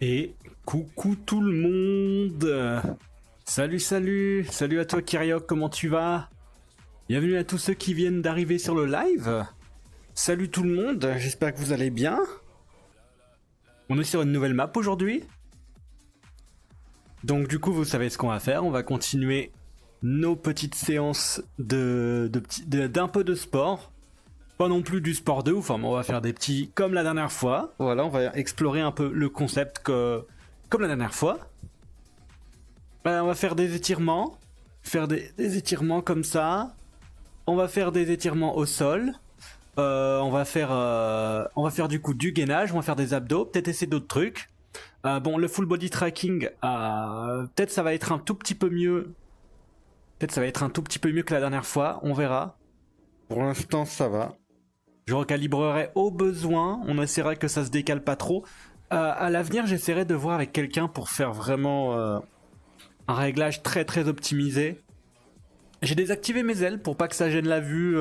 Et coucou tout le monde. Salut à toi Kyriok, comment tu vas? Bienvenue à tous ceux qui viennent d'arriver sur le live. Salut tout le monde, j'espère que vous allez bien. On est sur une nouvelle map aujourd'hui. Donc du coup vous savez ce qu'on va faire, on va continuer nos petites séances d'un peu de sport. Pas non plus du sport de ouf, mais on va faire des petits comme la dernière fois. Voilà, on va explorer un peu le concept comme la dernière fois. On va faire des étirements. Faire des étirements comme ça. On va faire des étirements au sol. On va faire du coup du gainage, on va faire des abdos, peut-être essayer d'autres trucs. Bon, le full body tracking, peut-être ça va être un tout petit peu mieux. Peut-être ça va être un tout petit peu mieux que la dernière fois, on verra. Pour l'instant, ça va. Je recalibrerai au besoin, on essaiera que ça se décale pas trop. À l'avenir, j'essaierai de voir avec quelqu'un pour faire vraiment un réglage très très optimisé. J'ai désactivé mes ailes pour pas que ça gêne la vue,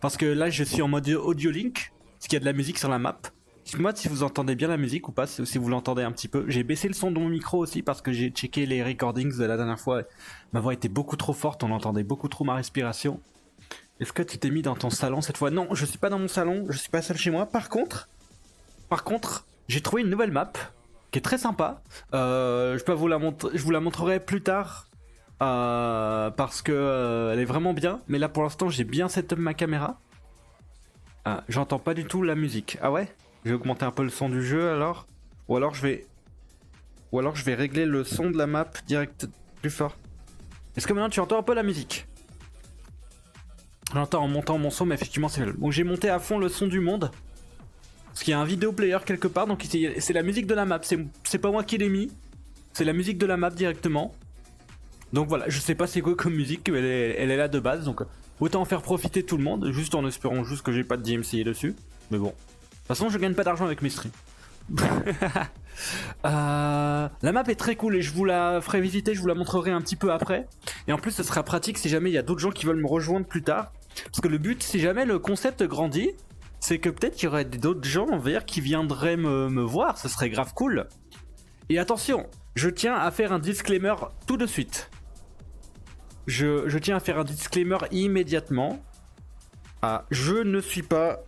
parce que là je suis en mode audio link, parce qu'il y a de la musique sur la map. Dites-moi si vous entendez bien la musique ou pas, si vous l'entendez un petit peu. J'ai baissé le son de mon micro aussi parce que j'ai checké les recordings de la dernière fois. Ma voix était beaucoup trop forte, on entendait beaucoup trop ma respiration. Est-ce que tu t'es mis dans ton salon cette fois? Non, je suis pas dans mon salon, je suis pas seul chez moi. Par contre, j'ai trouvé une nouvelle map qui est très sympa. Je vous la montrerai plus tard. Parce que elle est vraiment bien, mais là pour l'instant j'ai bien setup ma caméra. J'entends pas du tout la musique. Ah ouais? Je vais augmenter un peu le son du jeu alors. Ou alors je vais régler le son de la map direct plus fort. Est-ce que maintenant tu entends un peu la musique? J'entends en montant mon son, mais effectivement c'est... Donc j'ai monté à fond le son du monde. Parce qu'il y a un vidéo player quelque part, donc c'est la musique de la map. C'est pas moi qui l'ai mis. C'est la musique de la map directement. Donc voilà, je sais pas c'est quoi comme musique, mais elle est là de base, donc autant en faire profiter tout le monde, juste en espérant juste que j'ai pas de DMCA dessus. Mais bon, de toute façon je gagne pas d'argent avec mes streams. La map est très cool et je vous la ferai visiter, je vous la montrerai un petit peu après. Et en plus ce sera pratique si jamais il y a d'autres gens qui veulent me rejoindre plus tard. Parce que le but, si jamais le concept grandit, c'est que peut-être qu'il y aurait d'autres gens en VR qui viendraient me voir, ce serait grave cool. Et attention, je tiens à faire un disclaimer tout de suite. Je tiens à faire un disclaimer immédiatement. Je ne suis pas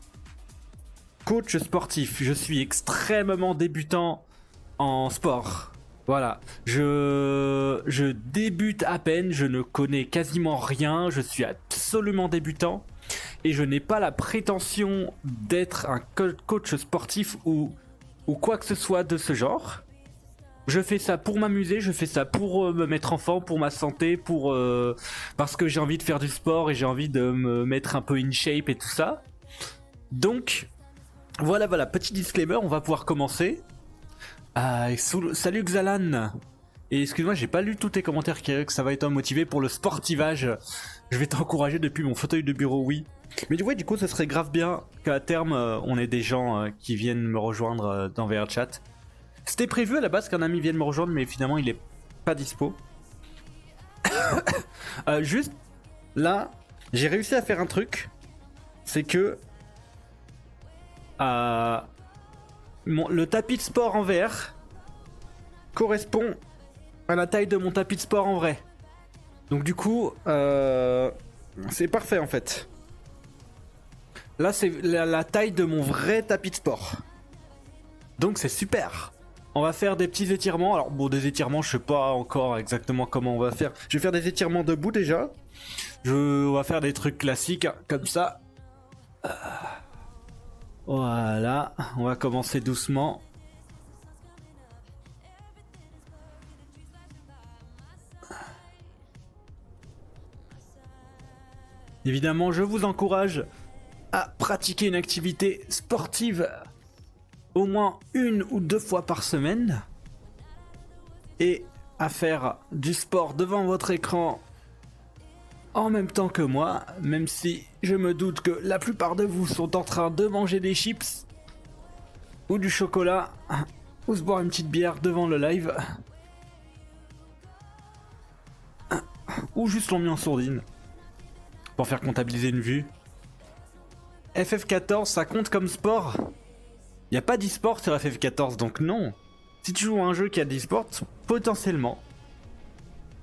coach sportif. Je suis extrêmement débutant en sport. Voilà. Je débute à peine. Je ne connais quasiment rien. Je suis absolument débutant. Et je n'ai pas la prétention d'être un coach sportif ou quoi que ce soit de ce genre. Je fais ça pour m'amuser, je fais ça pour me mettre en forme, pour ma santé, parce que j'ai envie de faire du sport et j'ai envie de me mettre un peu in shape et tout ça. Donc, voilà, petit disclaimer, on va pouvoir commencer. Salut Xalan. Et excuse-moi, j'ai pas lu tous tes commentaires, que ça va être motivé pour le sportivage. Je vais t'encourager depuis mon fauteuil de bureau, oui. Mais du coup, ce serait grave bien qu'à terme, on ait des gens qui viennent me rejoindre dans VR Chat. C'était prévu à la base qu'un ami vienne me rejoindre, mais finalement il est pas dispo. Juste là, j'ai réussi à faire un truc. C'est que le tapis de sport en VR correspond à la taille de mon tapis de sport en vrai. Donc du coup, c'est parfait en fait. Là c'est la taille de mon vrai tapis de sport. Donc c'est super. On va faire des petits étirements. Alors bon, des étirements, je sais pas encore exactement comment on va faire. Je vais faire des étirements debout déjà. On va faire des trucs classiques comme ça. Voilà, on va commencer doucement. Évidemment, je vous encourage à pratiquer une activité sportive au moins 1 ou 2 fois par semaine et à faire du sport devant votre écran en même temps que moi, même si je me doute que la plupart de vous sont en train de manger des chips ou du chocolat ou se boire une petite bière devant le live ou juste l'ont mis en sourdine pour faire comptabiliser une vue. FF14, ça compte comme sport? Y a pas d'e-sport sur FF14, donc non. Si tu joues à un jeu qui a de l'e-sport, potentiellement,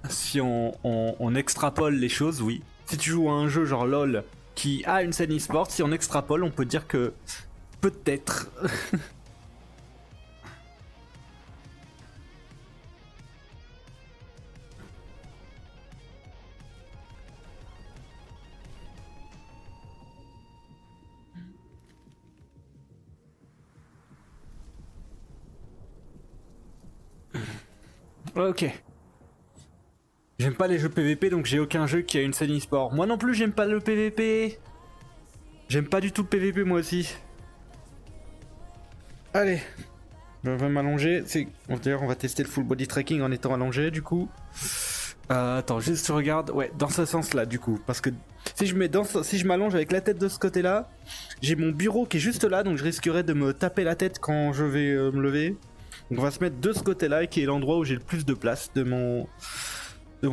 si on extrapole les choses, oui. Si tu joues à un jeu genre LoL qui a une scène e-sport, si on extrapole, on peut dire que peut-être. Ok. J'aime pas les jeux PVP, donc j'ai aucun jeu qui a une scène e-sport. Moi non plus, j'aime pas le PVP. J'aime pas du tout le PVP, moi aussi. Allez. Je vais m'allonger. D'ailleurs, on va tester le full body tracking en étant allongé, du coup. Attends, juste je regarde. Ouais, dans ce sens-là, du coup. Parce que si je m'allonge avec la tête de ce côté-là, j'ai mon bureau qui est juste là, donc je risquerais de me taper la tête quand je vais me lever. Donc on va se mettre de ce côté-là, qui est l'endroit où j'ai le plus de place de mon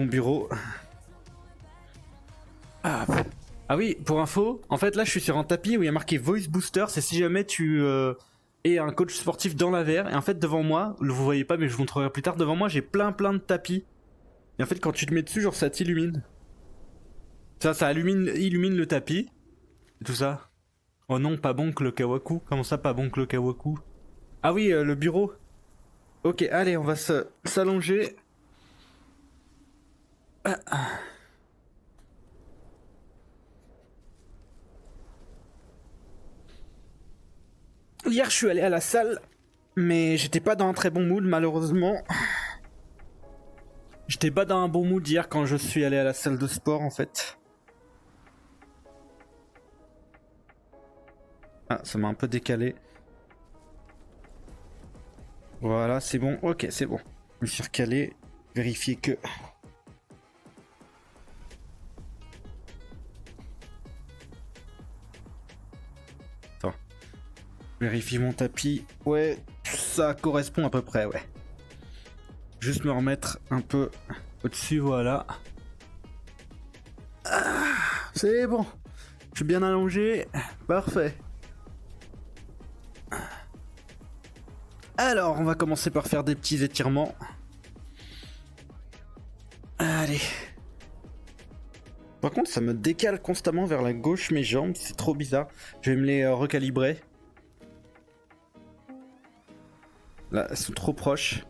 bureau. Ah oui, pour info, en fait là je suis sur un tapis où il y a marqué Voice Booster, c'est si jamais tu es un coach sportif dans la VR, et en fait devant moi, vous voyez pas mais je vous montrerai plus tard, devant moi j'ai plein de tapis. Et en fait quand tu te mets dessus, genre ça t'illumine. Ça illumine le tapis. Et tout ça. Oh non, pas bon que le Kawaku. Comment ça pas bon que le Kawaku? Ah oui, le bureau. Ok, allez, on va s'allonger. Hier, je suis allé à la salle, mais j'étais pas dans un très bon mood, malheureusement. J'étais pas dans un bon mood hier quand je suis allé à la salle de sport, en fait. Ah, ça m'a un peu décalé. Voilà, c'est bon. Ok, c'est bon. Je me suis recalé. Vérifier que... Attends. Vérifie mon tapis. Ouais, ça correspond à peu près, ouais. Juste me remettre un peu au-dessus, voilà. Ah, c'est bon. Je suis bien allongé. Parfait. Alors, on va commencer par faire des petits étirements. Allez. Par contre, ça me décale constamment vers la gauche mes jambes, c'est trop bizarre. Je vais me les recalibrer. Là, elles sont trop proches.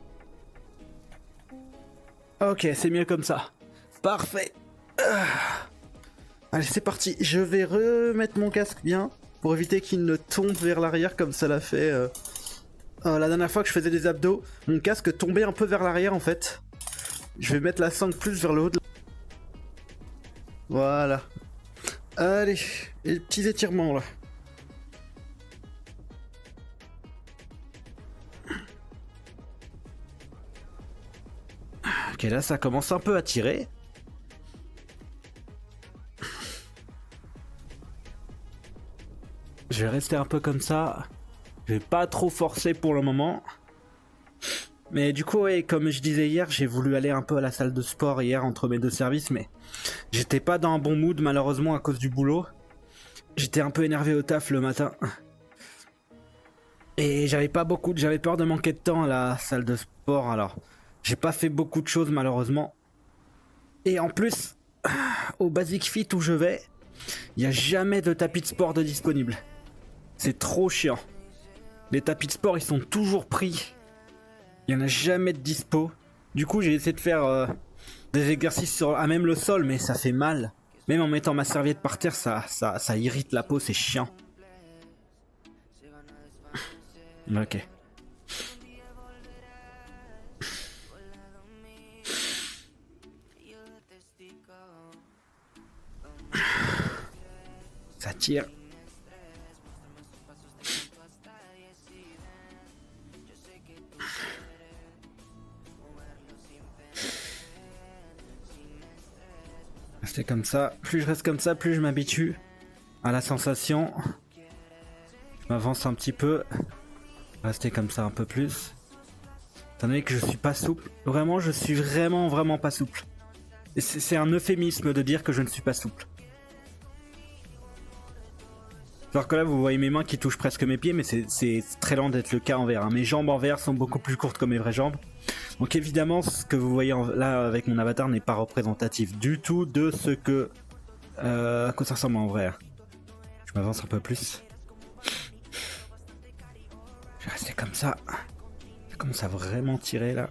Ok, c'est mieux comme ça. Parfait. Allez, c'est parti. Je vais remettre mon casque bien pour éviter qu'il ne tombe vers l'arrière comme ça l'a fait la dernière fois que je faisais des abdos. Mon casque tombait un peu vers l'arrière en fait. Je vais mettre la sangle plus vers le haut. Voilà. Allez, les petits étirements là. Ok, là ça commence un peu à tirer. Je vais rester un peu comme ça. Je vais pas trop forcer pour le moment. Mais du coup, ouais, comme je disais hier, j'ai voulu aller un peu à la salle de sport hier entre mes deux services, mais j'étais pas dans un bon mood malheureusement à cause du boulot. J'étais un peu énervé au taf le matin. Et j'avais peur de manquer de temps à la salle de sport, alors j'ai pas fait beaucoup de choses malheureusement. Et en plus, au Basic Fit où je vais, il y a jamais de tapis de sport de disponible. C'est trop chiant. Les tapis de sport ils sont toujours pris. Il y en a jamais de dispo. Du coup j'ai essayé de faire des exercices à même le sol, mais ça fait mal. Même en mettant ma serviette par terre, ça irrite la peau, c'est chiant. Ok. Ça tire. Rester comme ça. Plus je reste comme ça, plus je m'habitue à la sensation. Je m'avance un petit peu. Rester comme ça un peu plus. Étant donné que je suis pas souple. Vraiment, je suis vraiment pas souple. C'est un euphémisme de dire que je ne suis pas souple. Alors que là, vous voyez mes mains qui touchent presque mes pieds, mais c'est très lent d'être le cas en VR. Hein. Mes jambes en VR sont beaucoup plus courtes que mes vraies jambes. Donc évidemment, ce que vous voyez là avec mon avatar n'est pas représentatif du tout de ce que... à quoi ça ressemble en vrai. Je m'avance un peu plus. Je vais rester comme ça. Ça commence à vraiment tirer là.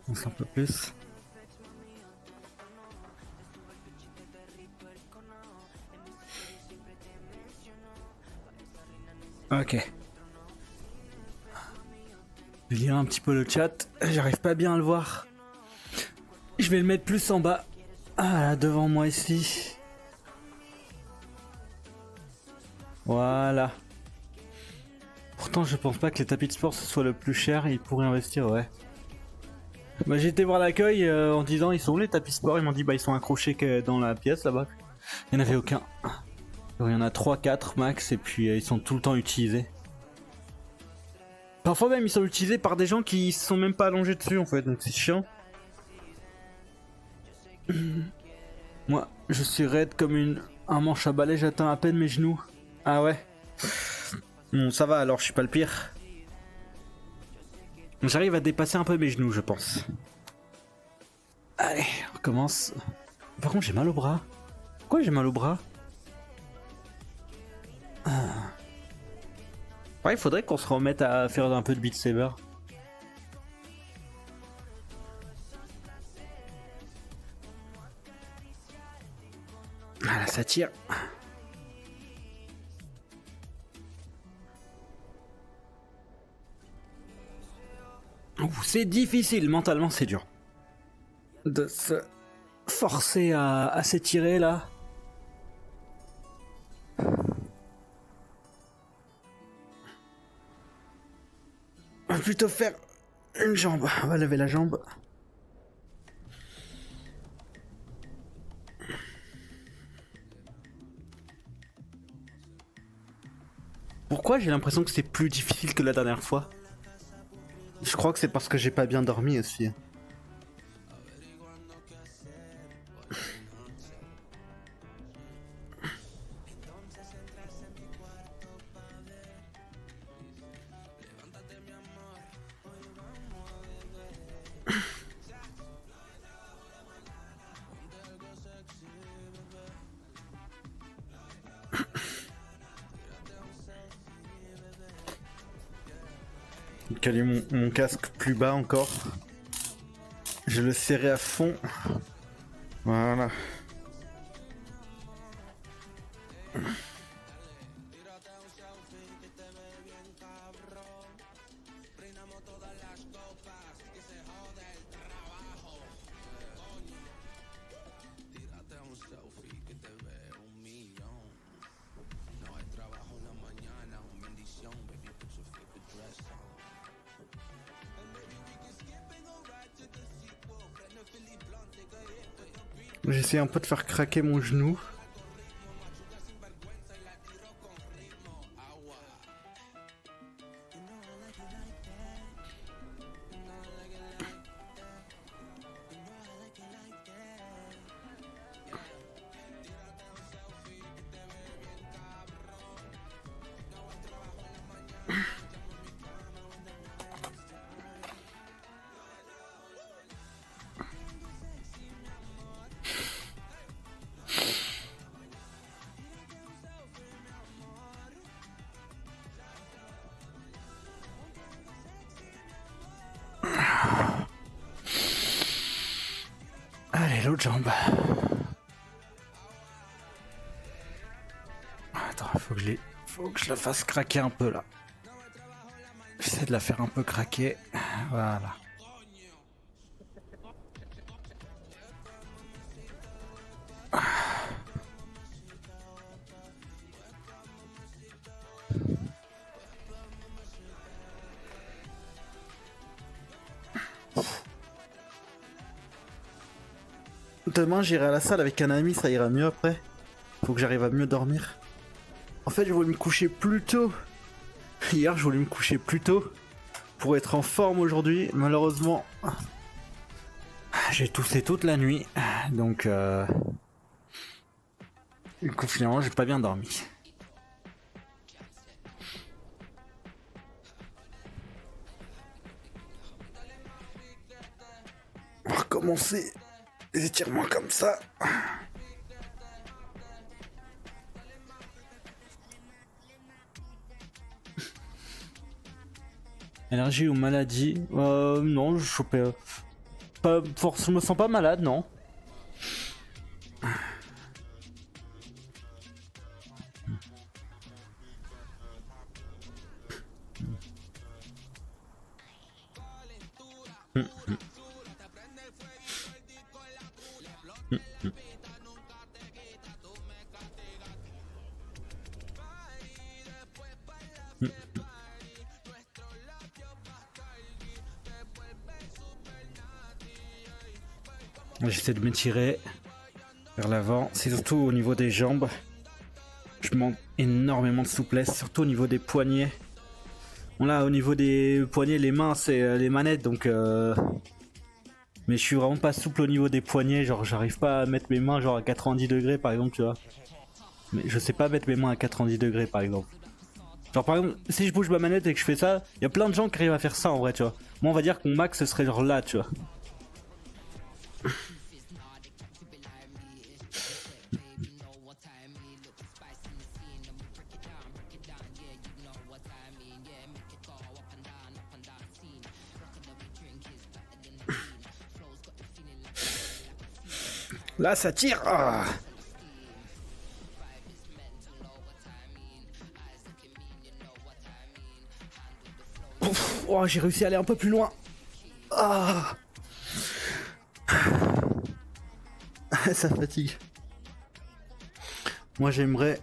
On sent un peu plus. Ok. Je vais lire un petit peu le chat. J'arrive pas bien à le voir. Je vais le mettre plus en bas. Ah là, devant moi ici. Voilà. Pourtant, je pense pas que les tapis de sport ce soit le plus cher. Ils pourraient investir, ouais. Bah, j'ai été voir l'accueil en disant ils sont où les tapis sport. Ils m'ont dit bah ils sont accrochés que dans la pièce là-bas. Il n'y en avait aucun. Il y en a 3-4 max et puis ils sont tout le temps utilisés. Parfois même ils sont utilisés par des gens qui sont même pas allongés dessus en fait, donc c'est chiant. Moi je suis raide comme un manche à balai, j'atteins à peine mes genoux. Ah ouais. Bon ça va alors, je suis pas le pire. J'arrive à dépasser un peu mes genoux je pense. Allez, on recommence. Par contre j'ai mal au bras. Pourquoi j'ai mal au bras? Ouais, il faudrait qu'on se remette à faire un peu de Beat Saber. Ah là, ça tire. C'est difficile, mentalement c'est dur. De se forcer à s'étirer là. On va plutôt faire une jambe. On va lever la jambe. Pourquoi j'ai l'impression que c'est plus difficile que la dernière fois? Je crois que c'est parce que j'ai pas bien dormi aussi. Caler mon casque plus bas encore. Je le serrai à fond. Voilà. J'essaie un peu de faire craquer mon genou. Allez, l'autre jambe. Attends, faut que je la fasse craquer un peu là. J'essaie de la faire un peu craquer. Voilà. Demain j'irai à la salle avec un ami, ça ira mieux après. Faut que j'arrive à mieux dormir. En fait je voulais me coucher plus tôt. Hier je voulais me coucher plus tôt pour être en forme aujourd'hui. Malheureusement J'ai toussé toute la nuit, donc du coup finalement j'ai pas bien dormi. On va recommencer les étirements comme ça. Allergie ou maladie? Non, je chopais. Pas je me sens pas malade, non. J'essaie de m'étirer vers l'avant. C'est surtout au niveau des jambes. Je manque énormément de souplesse, surtout au niveau des poignets. Bon là, au niveau des poignets, les mains, c'est les manettes, donc... Mais je suis vraiment pas souple au niveau des poignets, genre j'arrive pas à mettre mes mains genre à 90 degrés par exemple, tu vois. Mais je sais pas mettre mes mains à 90 degrés par exemple. Genre par exemple, si je bouge ma manette et que je fais ça, il y a plein de gens qui arrivent à faire ça en vrai, tu vois. Moi on va dire que mon max ce serait genre là, tu vois. Là ça tire. Ah. Oh, j'ai réussi à aller un peu plus loin. Ah. Ça fatigue. Moi j'aimerais...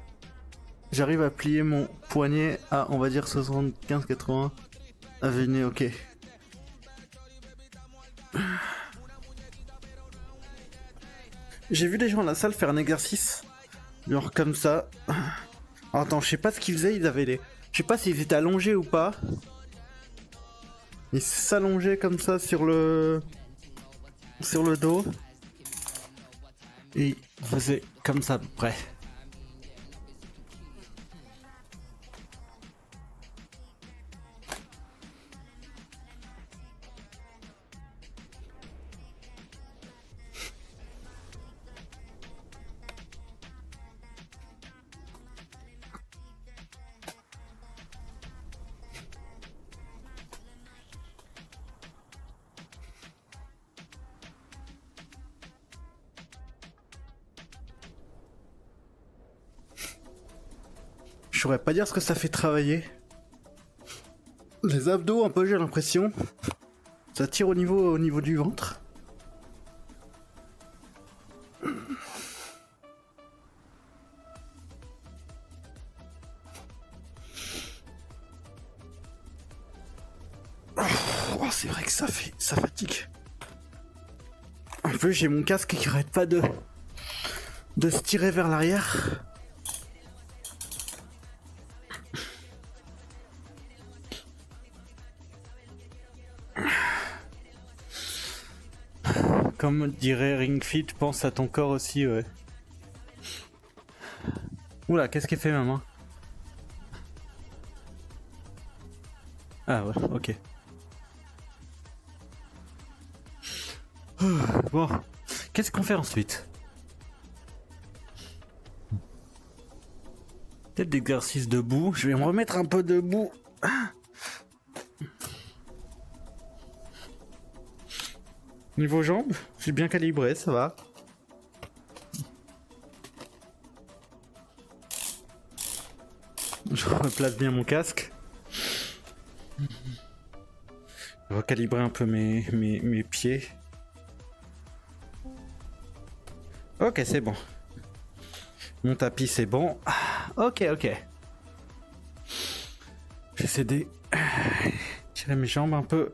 J'arrive à plier mon poignet à on va dire 75-80. Ah venez, ok. J'ai vu des gens à la salle faire un exercice, genre comme ça. Alors, attends, je sais pas ce qu'ils faisaient, ils avaient les... Je sais pas s'ils étaient allongés ou pas. Ils s'allongeaient comme ça sur le dos. Et ils faisaient comme ça à peu près. Je saurais pas dire ce que ça fait travailler. Les abdos un peu, j'ai l'impression. Ça tire au niveau du ventre. Oh, c'est vrai que ça fatigue. En plus, j'ai mon casque qui arrête pas de se tirer vers l'arrière. Comme dirait Ring Fit, pense à ton corps aussi, ouais. Oula, qu'est-ce qu'elle fait ma main? Ah ouais, ok. Bon, qu'est-ce qu'on fait ensuite? Peut-être d'exercice debout. Je vais me remettre un peu debout. Niveau jambes, je suis bien calibré, ça va. Je replace bien mon casque. Je vais recalibrer un peu mes pieds. Ok, c'est bon. Mon tapis, c'est bon. Ok. J'essaie de tirer mes jambes un peu.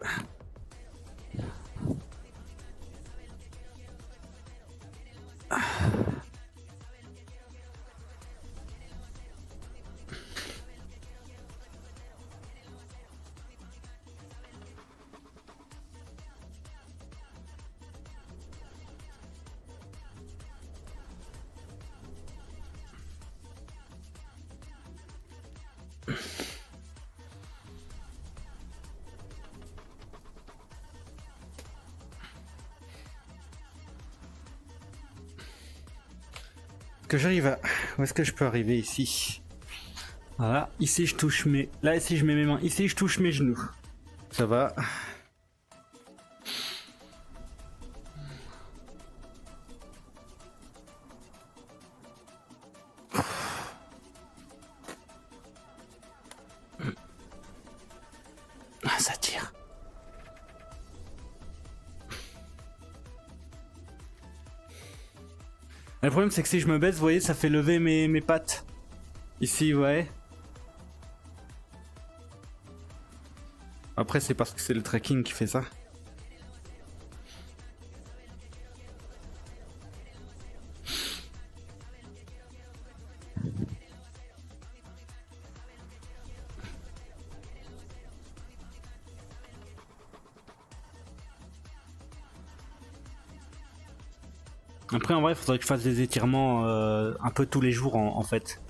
que j'arrive à... Où est-ce que je peux arriver ici? Voilà, ici je touche mes... Là, ici je mets mes mains. Ici je touche mes genoux. Ça va. Ah, ça tire. Le problème c'est que si je me baisse, vous voyez, ça fait lever mes pattes. Ici, ouais. Après c'est parce que c'est le trekking qui fait ça. Après en vrai il faudrait que je fasse des étirements un peu tous les jours en fait.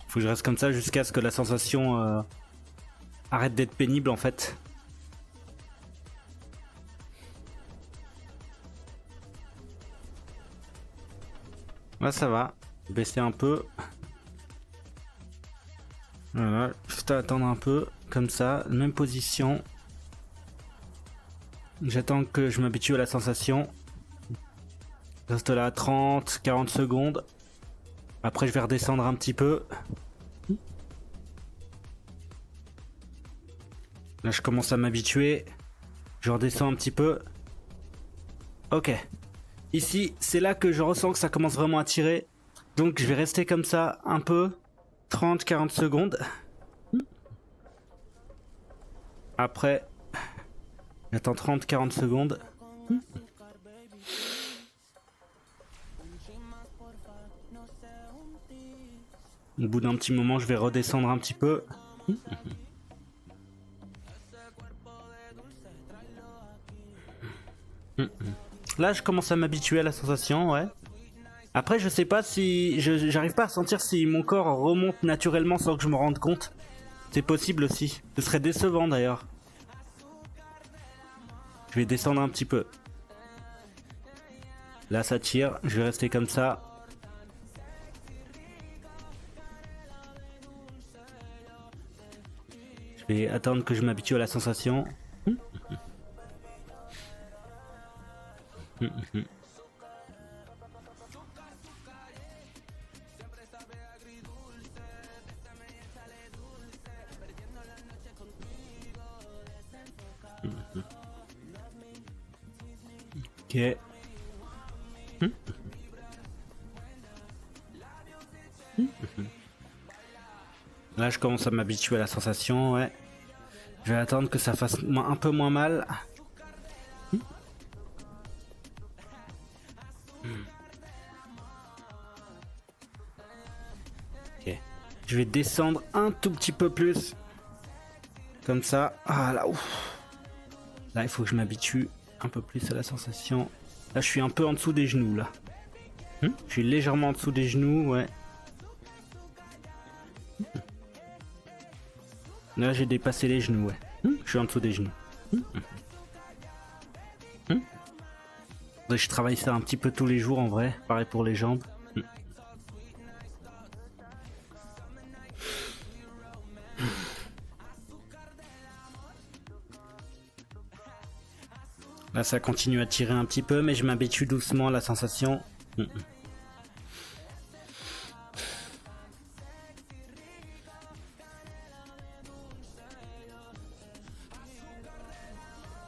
Faut que je reste comme ça jusqu'à ce que la sensation arrête d'être pénible en fait. Là ça va, baisser un peu. Voilà, juste à attendre un peu, comme ça, même position. J'attends que je m'habitue à la sensation. Je reste là 30, 40 secondes. Après je vais redescendre un petit peu. Là je commence à m'habituer. Je redescends un petit peu. Ok. Ici, c'est là que je ressens que ça commence vraiment à tirer. Donc je vais rester comme ça un peu. 30-40 secondes. Après, j'attends 30-40 secondes. Au bout d'un petit moment, je vais redescendre un petit peu. Là, je commence à m'habituer à la sensation, ouais. Après, je sais pas si... J'arrive pas à sentir si mon corps remonte naturellement sans que je me rende compte. C'est possible aussi. Ce serait décevant d'ailleurs. Je vais descendre un petit peu. Là, ça tire. Je vais rester comme ça. Je vais attendre que je m'habitue à la sensation. Ok. Là, je commence à m'habituer à la sensation, ouais. Je vais attendre que ça fasse un peu moins mal. Ok. Je vais descendre un tout petit peu plus. Comme ça. Ah là, ouf. Là, il faut que je m'habitue un peu plus à la sensation. Là, je suis un peu en dessous des genoux, là. Je suis légèrement en dessous des genoux, ouais. Là, j'ai dépassé les genoux, ouais. Je suis en dessous des genoux. Je travaille ça un petit peu tous les jours, en vrai. Pareil pour les jambes. Là, ça continue à tirer un petit peu, mais je m'habitue doucement à la sensation. Je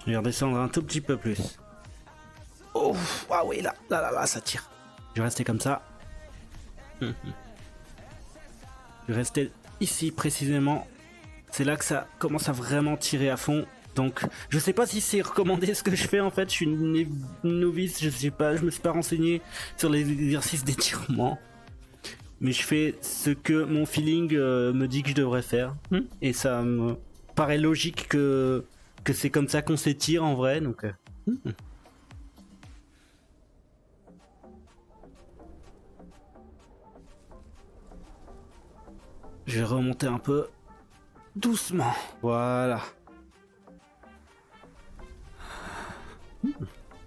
vais redescendre un tout petit peu plus. Oh, ah oui, là, ça tire. Je vais rester comme ça. Je vais rester ici précisément. C'est là que ça commence à vraiment tirer à fond. Donc, je sais pas si c'est recommandé ce que je fais en fait. Je suis une novice, je sais pas, je me suis pas renseigné sur les exercices d'étirement. Mais je fais ce que mon feeling me dit que je devrais faire. Et ça me paraît logique que c'est comme ça qu'on s'étire en vrai. Donc, je vais remonter un peu doucement. Voilà.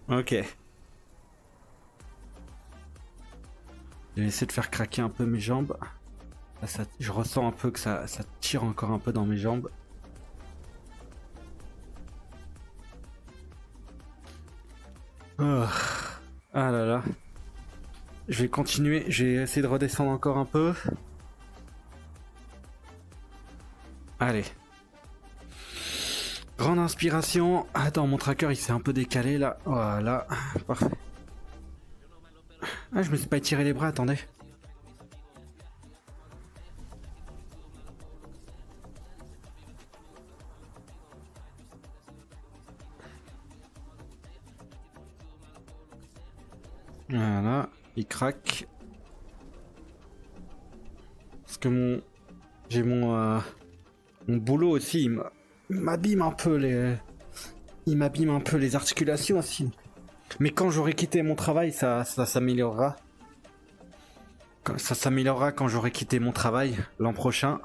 Ok. Je vais essayer de faire craquer un peu mes jambes. Là, je ressens un peu que ça tire encore un peu dans mes jambes. Oh. Ah là là. Je vais continuer, je vais essayer de redescendre encore un peu. Allez. Grande inspiration. Attends, mon tracker il s'est un peu décalé là. Voilà. Parfait. Ah, je me suis pas étiré les bras, attendez. Voilà, il craque. Parce que j'ai mon boulot aussi, il m'abîme un peu les articulations aussi. Mais quand j'aurai quitté mon travail, ça s'améliorera. Ça s'améliorera quand j'aurai quitté mon travail l'an prochain.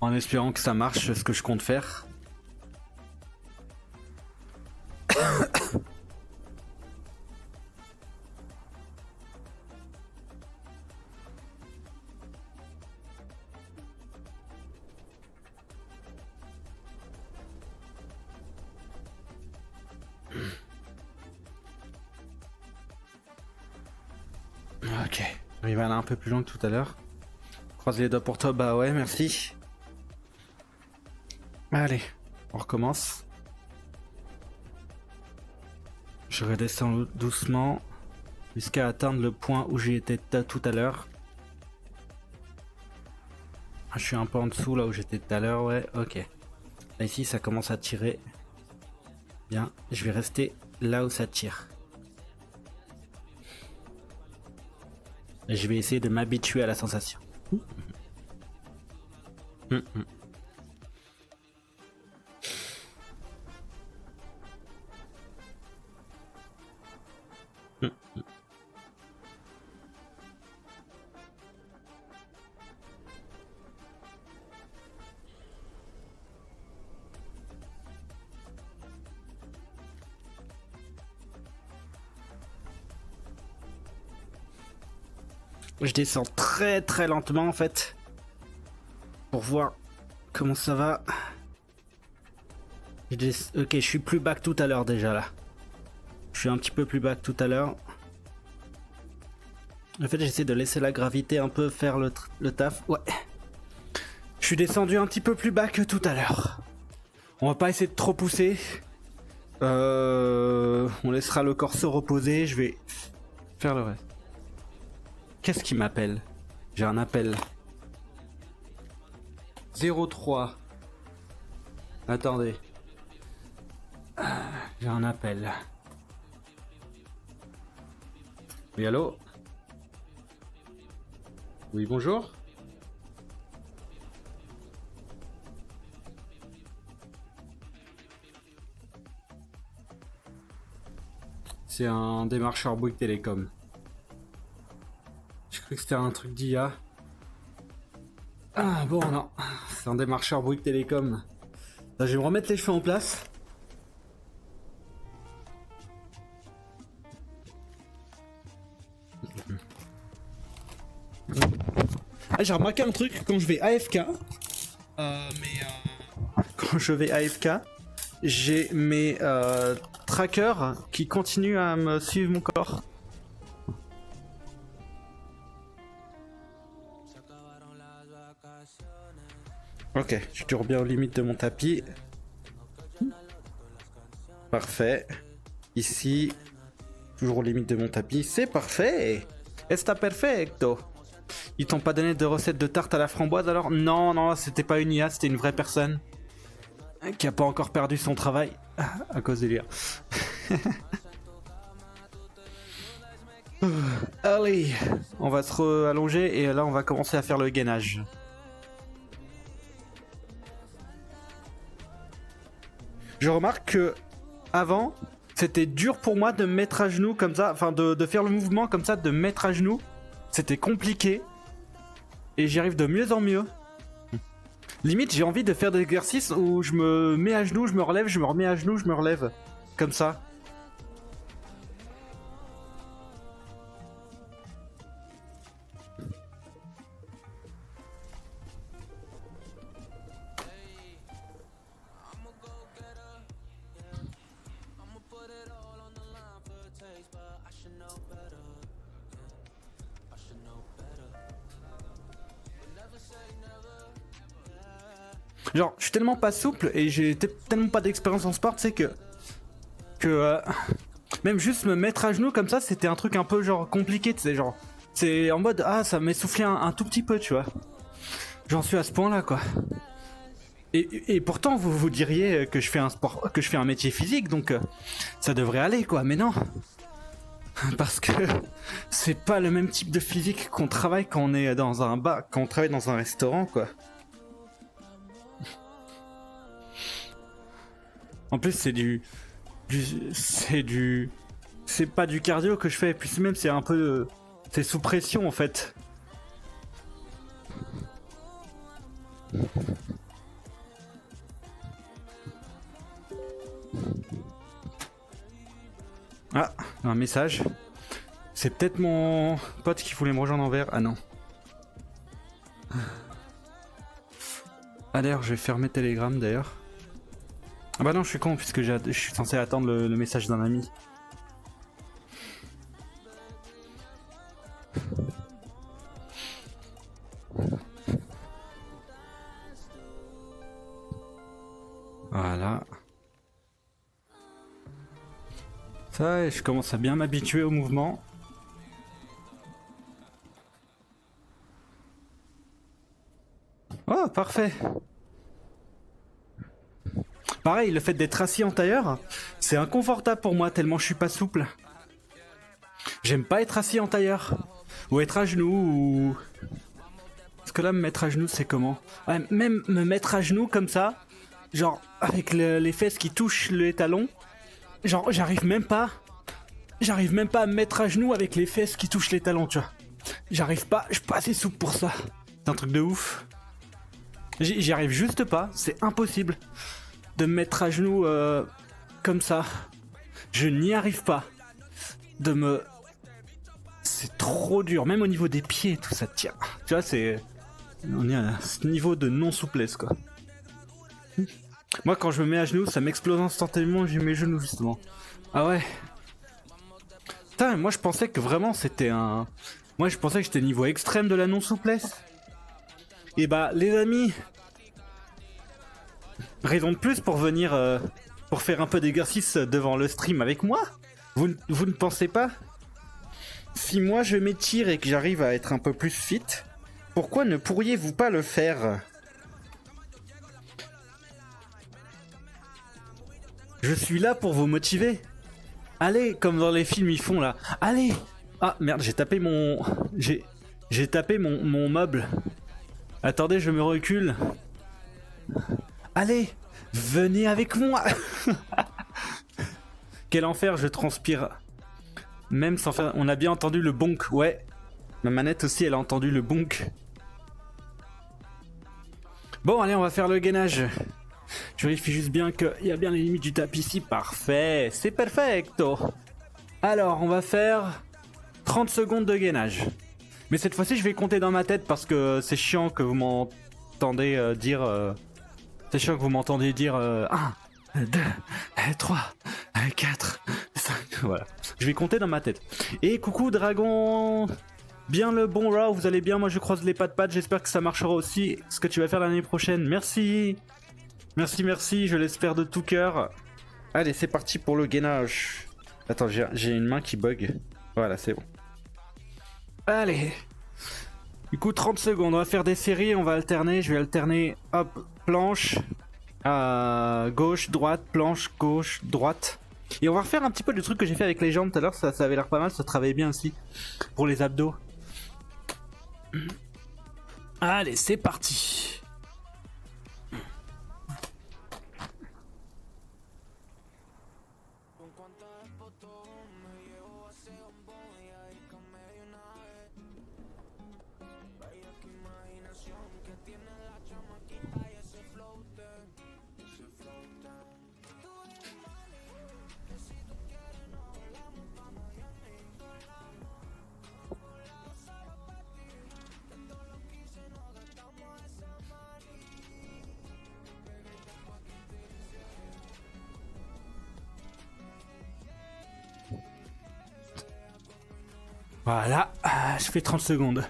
En espérant que ça marche, ce que je compte faire. Ok, j'arrive à aller un peu plus loin que tout à l'heure. Croise les doigts pour toi, bah ouais, merci. Allez, on recommence. Je redescends doucement jusqu'à atteindre le point où j'ai été tout à l'heure. Je suis un peu en dessous là où j'étais tout à l'heure, ouais, ok. Là ici ça commence à tirer. Bien, je vais rester là où ça tire. Et je vais essayer de m'habituer à la sensation. Je descends très très lentement en fait. Pour voir comment ça va. Ok, je suis plus bas que tout à l'heure déjà là. Je suis un petit peu plus bas que tout à l'heure. En fait, j'essaie de laisser la gravité un peu faire le taf. Ouais. Je suis descendu un petit peu plus bas que tout à l'heure. On va pas essayer de trop pousser. On laissera le corps se reposer. Je vais faire le reste. Qu'est-ce qui m'appelle? J'ai un appel. 03. Attendez. J'ai un appel. Oui, allô? Oui, bonjour? C'est un démarcheur Bouygues Télécom. Je croyais que c'était un truc d'IA. Ah bon, non. C'est un démarcheur Bouygues Télécom. Là, je vais me remettre les cheveux en place. Ah, j'ai remarqué un truc quand je vais AFK. Quand je vais AFK, j'ai mes trackers qui continuent à me suivre mon corps. Ok, je tourne bien aux limites de mon tapis. Parfait. Ici, toujours aux limites de mon tapis. C'est parfait. Está perfecto. Ils t'ont pas donné de recette de tarte à la framboise alors? Non, non, c'était pas une IA, c'était une vraie personne. Qui a pas encore perdu son travail. À cause de l'IA. Allez, on va se allonger et là on va commencer à faire le gainage. Je remarque que avant, c'était dur pour moi de me mettre à genoux comme ça, enfin de faire le mouvement comme ça, de me mettre à genoux. C'était compliqué. Et j'y arrive de mieux en mieux. Limite, j'ai envie de faire des exercices où je me mets à genoux, je me relève, je me remets à genoux, je me relève. Comme ça. Genre, je suis tellement pas souple et j'ai tellement pas d'expérience en sport, tu sais que même juste me mettre à genoux comme ça, c'était un truc un peu genre compliqué, tu sais, genre. C'est en mode, ah, ça m'essoufflait un tout petit peu, tu vois. J'en suis à ce point-là, quoi. Et pourtant, vous vous diriez que je fais un sport, que je fais un métier physique, donc ça devrait aller, quoi. Mais non, parce que c'est pas le même type de physique qu'on travaille quand on est dans un bar, quand on travaille dans un restaurant, quoi. En plus, c'est pas du cardio que je fais. Puis même, c'est un peu, c'est sous pression en fait. Ah, un message. C'est peut-être mon pote qui voulait me rejoindre en verre. Ah non. Ah d'ailleurs, je vais fermer Telegram d'ailleurs. Ah bah non, je suis con puisque je suis censé attendre le message d'un ami. Voilà. Ça, je commence à bien m'habituer au mouvement. Oh, parfait. Pareil, le fait d'être assis en tailleur, c'est inconfortable pour moi tellement je suis pas souple. J'aime pas être assis en tailleur. Ou être à genoux, ou... Parce que là, me mettre à genoux, c'est comment? Ouais, même me mettre à genoux comme ça, genre avec les fesses qui touchent les talons, genre j'arrive même pas. J'arrive même pas à me mettre à genoux avec les fesses qui touchent les talons, tu vois. J'arrive pas, je suis pas assez souple pour ça. C'est un truc de ouf. J'y arrive juste pas, c'est impossible de me mettre à genoux comme ça. Je n'y arrive pas. De me... C'est trop dur, même au niveau des pieds, tout ça tient. Tu vois, c'est... On est à ce niveau de non-souplesse, quoi. Moi, quand je me mets à genoux, ça m'explose instantanément, j'ai mes genoux, justement. Ah ouais. Putain, moi, je pensais que vraiment, c'était un... Moi, je pensais que j'étais niveau extrême de la non-souplesse. Et bah, les amis... Raison de plus pour venir... pour faire un peu d'exercice devant le stream avec moi. Vous ne pensez pas? Si moi, je m'étire et que j'arrive à être un peu plus fit... Pourquoi ne pourriez-vous pas le faire? Je suis là pour vous motiver. Allez, comme dans les films ils font là. Allez. Ah merde, j'ai tapé mon... J'ai tapé mon meuble. Attendez, je me recule. Allez, venez avec moi. Quel enfer, je transpire. Même sans faire... On a bien entendu le bonk, ouais. Ma manette aussi, elle a entendu le bonk. Bon, allez, on va faire le gainage. Je vérifie juste bien qu'il y a bien les limites du tapis ici. Parfait, c'est perfecto. Alors, on va faire 30 secondes de gainage. Mais cette fois-ci, je vais compter dans ma tête parce que c'est chiant que vous m'entendez dire... C'est chiant que vous m'entendez dire 1, 2, 3, 4, 5... Voilà. Je vais compter dans ma tête. Et coucou, dragon... Bien le bon raw, vous allez bien, moi je croise les pas de pattes, j'espère que ça marchera aussi, ce que tu vas faire l'année prochaine, merci. Merci, je l'espère de tout cœur. Allez, c'est parti pour le gainage. Attends, j'ai une main qui bug. Voilà, c'est bon. Allez. Du coup, 30 secondes, on va faire des séries, on va alterner, je vais alterner, hop, planche, gauche, droite, planche, gauche, droite. Et on va refaire un petit peu le truc que j'ai fait avec les jambes tout à l'heure, ça avait l'air pas mal, ça travaillait bien aussi, pour les abdos. Allez, c'est parti. Voilà, je fais 30 secondes.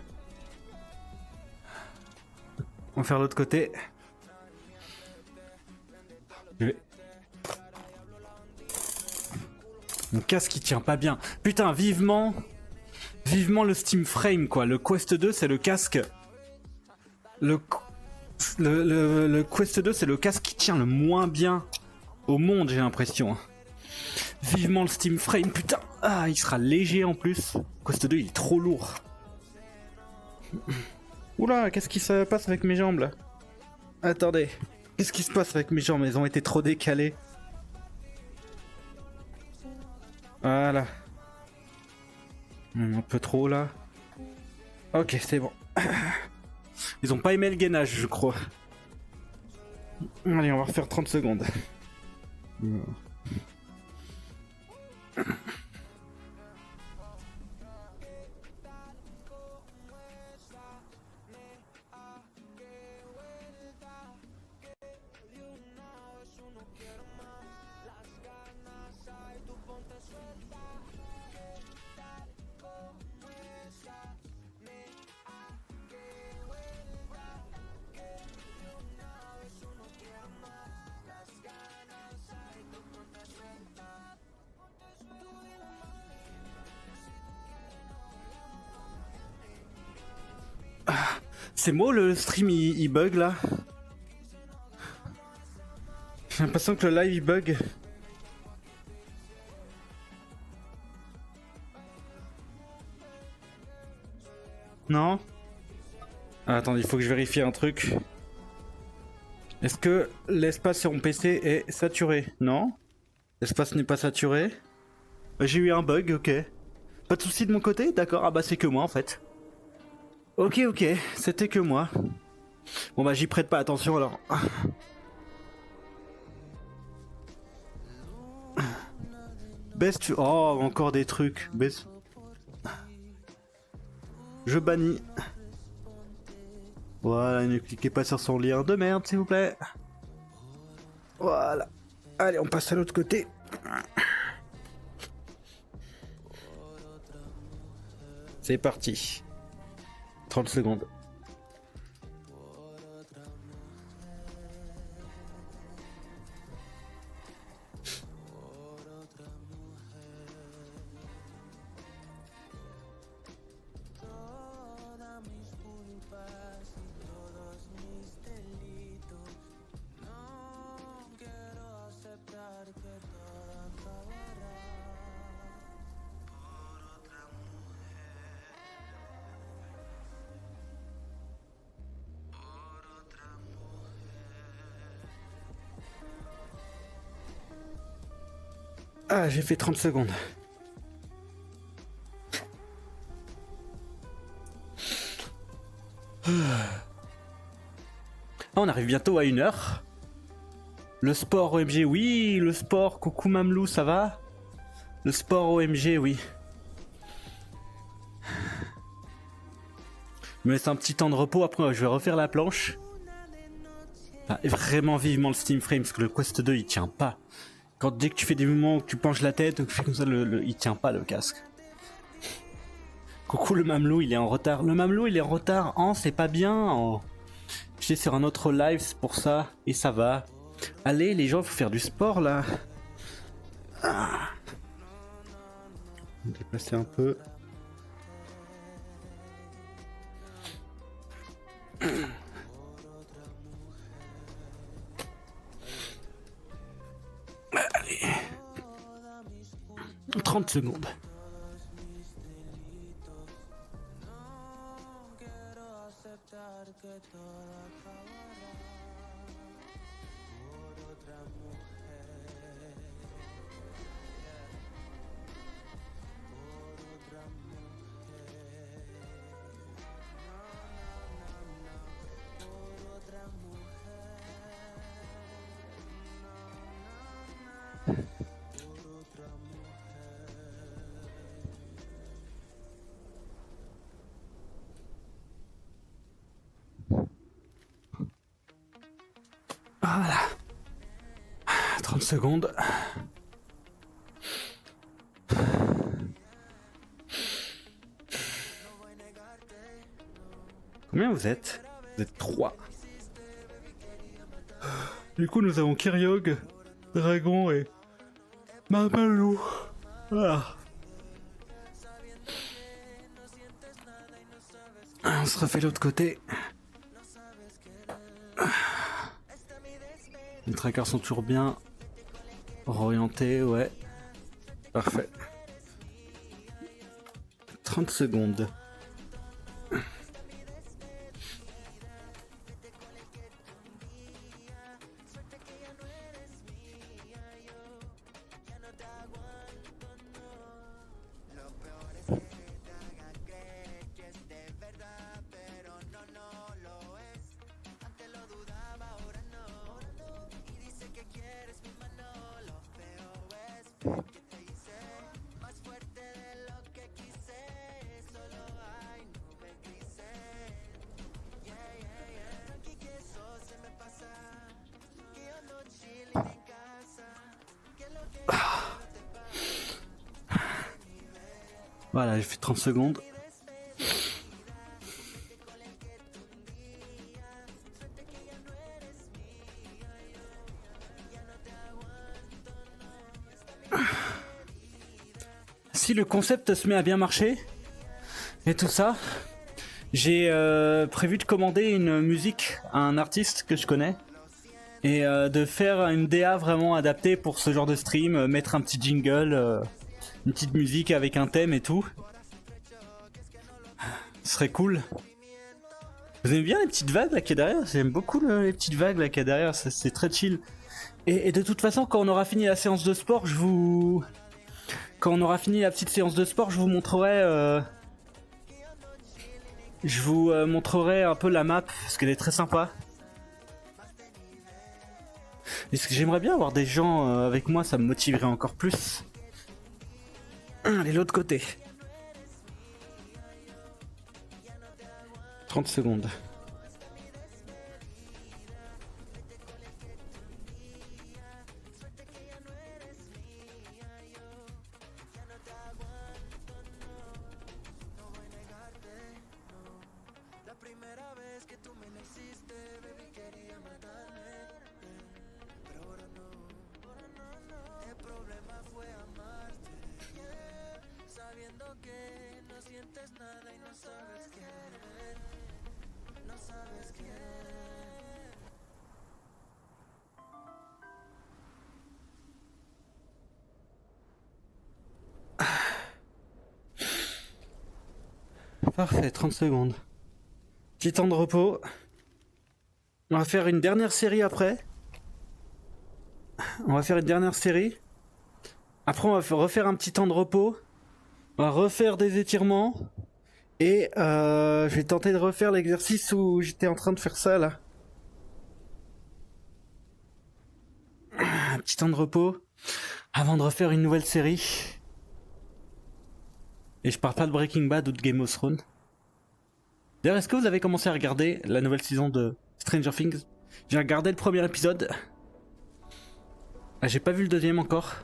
On va faire l'autre côté. Je vais... Mon casque il tient pas bien. Putain, vivement le Steam Frame quoi. Le Quest 2 c'est le casque. Le Quest 2 c'est le casque qui tient le moins bien au monde, j'ai l'impression. Vivement le Steam Frame, putain. Ah, il sera léger en plus. Quest 2 il est trop lourd. Oula, qu'est-ce qui se passe avec mes jambes là? Attendez, qu'est-ce qui se passe avec mes jambes? Elles ont été trop décalées. Voilà. Un peu trop là. Ok, c'est bon. Ils ont pas aimé le gainage, je crois. Allez, on va refaire 30 secondes. C'est moi le stream il bug là. J'ai l'impression que le live il bug. Non? Ah, attendez, il faut que je vérifie un truc. Est-ce que l'espace sur mon PC est saturé? Non? L'espace n'est pas saturé. J'ai eu un bug, ok. Pas de soucis de mon côté? D'accord, ah bah c'est que moi en fait. Ok, c'était que moi. Bon bah j'y prête pas attention alors. Best... Oh, encore des trucs. Best... Je bannis. Voilà, ne cliquez pas sur son lien de merde s'il vous plaît. Voilà. Allez, on passe à l'autre côté. C'est parti. 30 secondes. Ah, j'ai fait 30 secondes. Ah, on arrive bientôt à 1 heure. Le sport OMG, oui. Le sport, coucou Mamelou, ça va? Le sport OMG, oui. Je me laisse un petit temps de repos, après je vais refaire la planche. Enfin, vraiment vivement le Steam Frame, parce que le Quest 2 il tient pas. Quand dès que tu fais des mouvements, que tu penches la tête, ou que tu fais comme ça, il tient pas le casque. Coucou le Mamelou, il est en retard. Le Mamelou, il est en retard. Oh, c'est pas bien. Oh. J'étais sur un autre live, c'est pour ça. Et ça va. Allez, les gens, il faut faire du sport là. Ah. On va déplacer un peu. Allez. 30 secondes. Voilà. 30 secondes. Combien vous êtes? Vous êtes 3. Du coup, nous avons Kyriog, Dragon et Mamalou. Voilà. On se refait l'autre côté. Les trackers sont toujours bien orientés, ouais. Parfait. 30 secondes. Voilà, j'ai fait 30 secondes. Si le concept se met à bien marcher et tout ça, j'ai prévu de commander une musique à un artiste que je connais et de faire une DA vraiment adaptée pour ce genre de stream, mettre un petit jingle, une petite musique avec un thème et tout. Ce serait cool. Vous aimez bien les petites vagues là qu'il y a derrière? J'aime beaucoup les petites vagues là qu'il y a derrière, c'est très chill. Et de toute façon, quand on aura fini la séance de sport, quand on aura fini la petite séance de sport, je vous montrerai... montrerai un peu la map, parce qu'elle est très sympa. Et ce que j'aimerais bien avoir des gens avec moi, ça me motiverait encore plus. Allez, l'autre côté. 30 secondes. Parfait, 30 secondes. Petit temps de repos. On va faire une dernière série après. Après, on va refaire un petit temps de repos. On va refaire des étirements. Et je vais tenter de refaire l'exercice où j'étais en train de faire ça là. Un petit temps de repos. Avant de refaire une nouvelle série. Et je parle pas de Breaking Bad ou de Game of Thrones. D'ailleurs, est-ce que vous avez commencé à regarder la nouvelle saison de Stranger Things? J'ai regardé le premier épisode. J'ai pas vu le deuxième encore.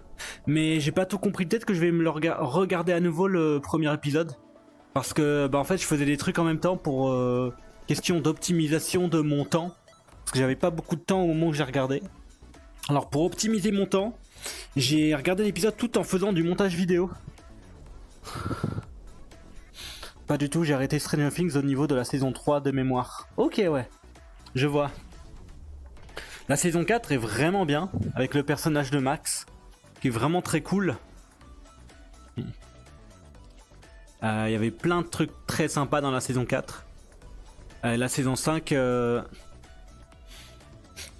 Mais j'ai pas tout compris. Peut-être que je vais me regarder à nouveau le premier épisode. Parce que, en fait, je faisais des trucs en même temps pour question d'optimisation de mon temps. Parce que j'avais pas beaucoup de temps au moment où j'ai regardé. Alors, pour optimiser mon temps, j'ai regardé l'épisode tout en faisant du montage vidéo. Pas du tout, j'ai arrêté Stranger Things au niveau de la saison 3 de mémoire. Ok, ouais, je vois. La saison 4 est vraiment bien, avec le personnage de Max, qui est vraiment très cool. Il y avait plein de trucs très sympas dans la saison 4. La saison 5,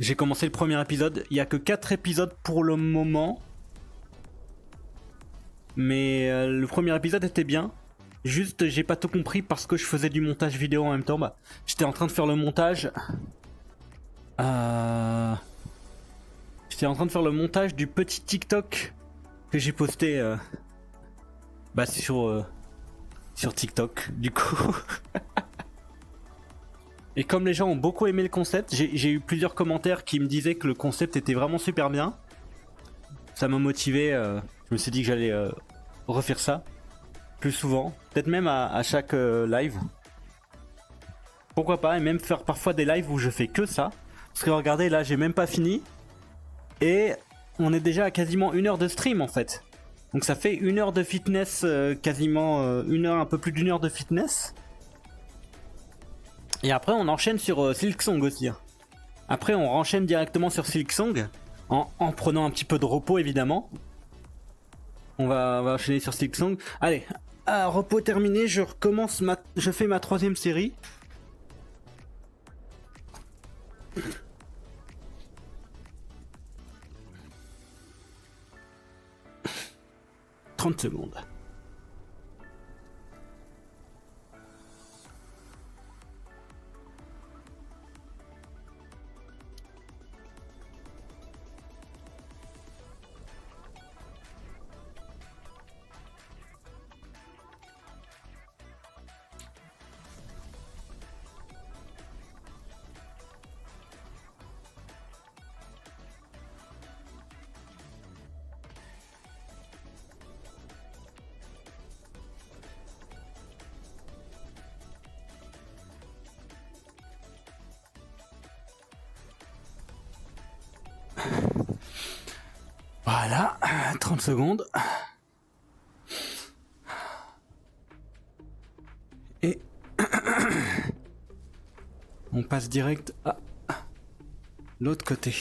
j'ai commencé le premier épisode. Il n'y a que 4 épisodes pour le moment. Mais le premier épisode était bien. Juste, j'ai pas tout compris parce que je faisais du montage vidéo en même temps. J'étais en train de faire le montage. J'étais en train de faire le montage du petit TikTok que j'ai posté sur TikTok, du coup. Et comme les gens ont beaucoup aimé le concept, j'ai eu plusieurs commentaires qui me disaient que le concept était vraiment super bien. Ça m'a motivé. Je me suis dit que j'allais refaire ça plus souvent, peut-être même à chaque live. Pourquoi pas, et même faire parfois des lives où je fais que ça. Parce que regardez, là j'ai même pas fini. Et on est déjà à quasiment 1 heure de stream en fait. Donc ça fait 1 heure de fitness, quasiment 1 heure, un peu plus d'1 heure de fitness. Et après on enchaîne sur Silksong aussi. Après on enchaîne directement sur Silksong. En prenant un petit peu de repos évidemment. On va enchaîner sur Silksong. Allez, repos terminé, je recommence je fais ma 3ème série. 30 secondes. Voilà, 30 secondes. Et on passe direct à l'autre côté.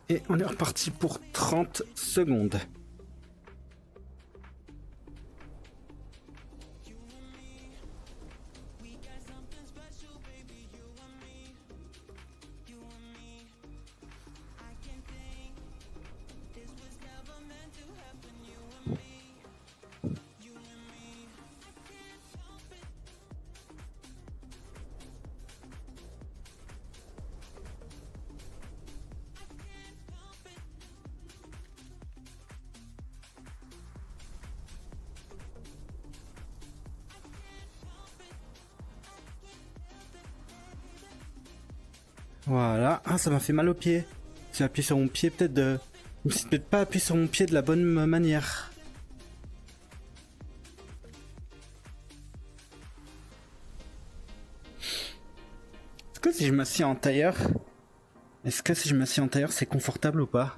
Et on est reparti pour 30 secondes. Voilà, ah ça m'a fait mal au pied. J'ai appuyé sur mon pied peut-être de... Je me suis peut-être pas appuyé sur mon pied de la bonne manière. Est-ce que si je m'assieds en tailleur... Est-ce que si je m'assieds en tailleur c'est confortable ou pas?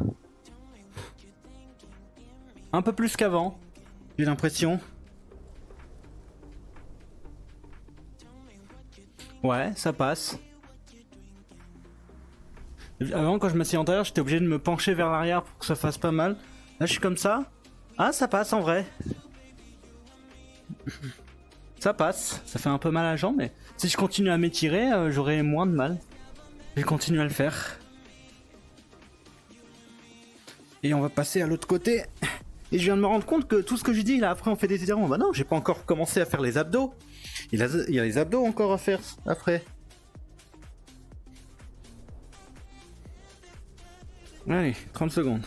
Un peu plus qu'avant, j'ai l'impression. Ouais, ça passe. Avant, quand je m'assieds en tailleur, j'étais obligé de me pencher vers l'arrière pour que ça fasse pas mal. Là, je suis comme ça. Ah, ça passe en vrai. Ça passe. Ça fait un peu mal à la jambe, mais si je continue à m'étirer, j'aurai moins de mal. Je vais continuer à le faire. Et on va passer à l'autre côté. Et je viens de me rendre compte que tout ce que je dis là, après on fait des étirements. Bah non, j'ai pas encore commencé à faire les abdos. Il y a les abdos encore à faire après. Allez, 30 secondes.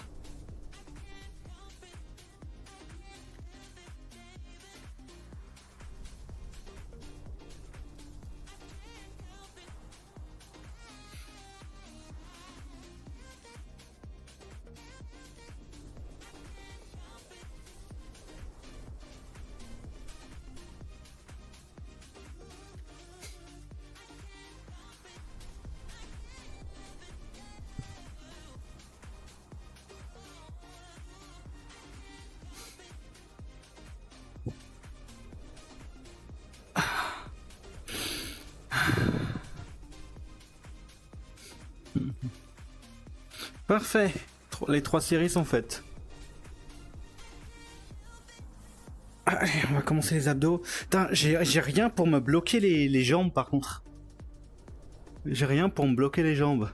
Parfait. Les 3 séries sont faites. Allez, on va commencer les abdos. Putain, j'ai rien pour me bloquer les jambes par contre. J'ai rien pour me bloquer les jambes.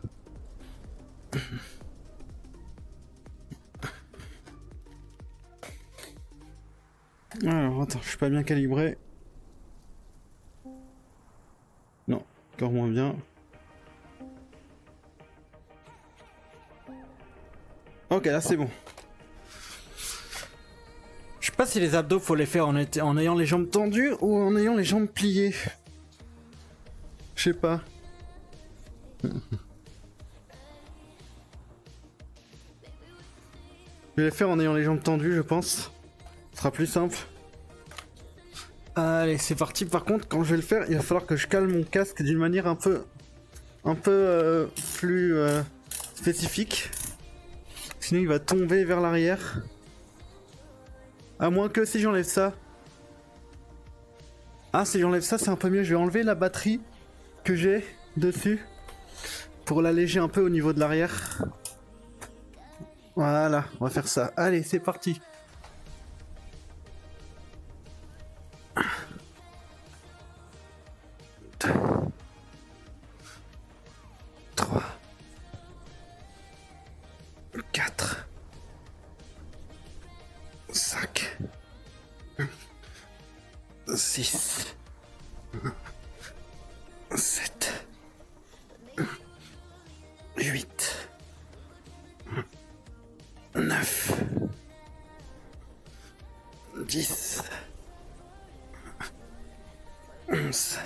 Alors, attends, je suis pas bien calibré. Non, encore moins bien. Ok, là c'est bon. Je sais pas si les abdos faut les faire en ayant les jambes tendues ou en ayant les jambes pliées. Je sais pas. Je vais les faire en ayant les jambes tendues, je pense. Ce sera plus simple. Allez, c'est parti. Par contre, quand je vais le faire, il va falloir que je cale mon casque d'une manière un peu plus spécifique. Sinon, il va tomber vers l'arrière. À moins que si j'enlève ça. Ah, si j'enlève ça, c'est un peu mieux. Je vais enlever la batterie que j'ai dessus pour l'alléger un peu au niveau de l'arrière. Voilà, on va faire ça. Allez, c'est parti. Deux, 3, 4, 5, 6, 7, 8, 9, 10, 11,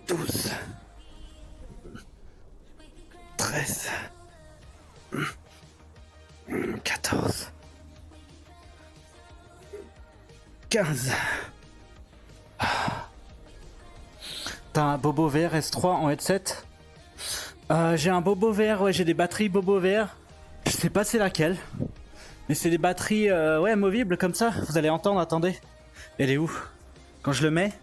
12, 13, 14, 15. T'as un Bobo VR S3 en headset? J'ai un Bobo VR, ouais, j'ai des batteries Bobo VR. Je sais pas c'est laquelle. Mais c'est des batteries ouais, amovibles comme ça. Vous allez entendre, attendez. Elle est où? Quand je le mets.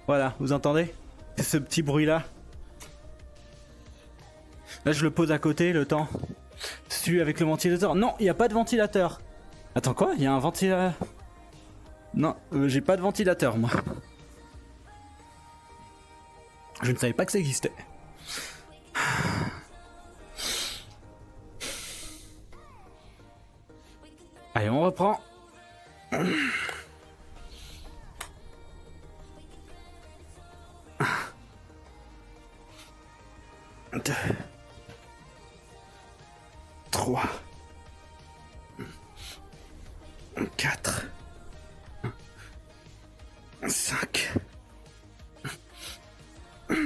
Voilà, vous entendez? C'est ce petit bruit là. Là je le pose à côté le temps. Celui avec le ventilateur. Non, il n'y a pas de ventilateur. Attends quoi? Il y a un ventilateur? Non, j'ai pas de ventilateur moi. Je ne savais pas que ça existait. Allez, on reprend. 2, 3, 4, 5,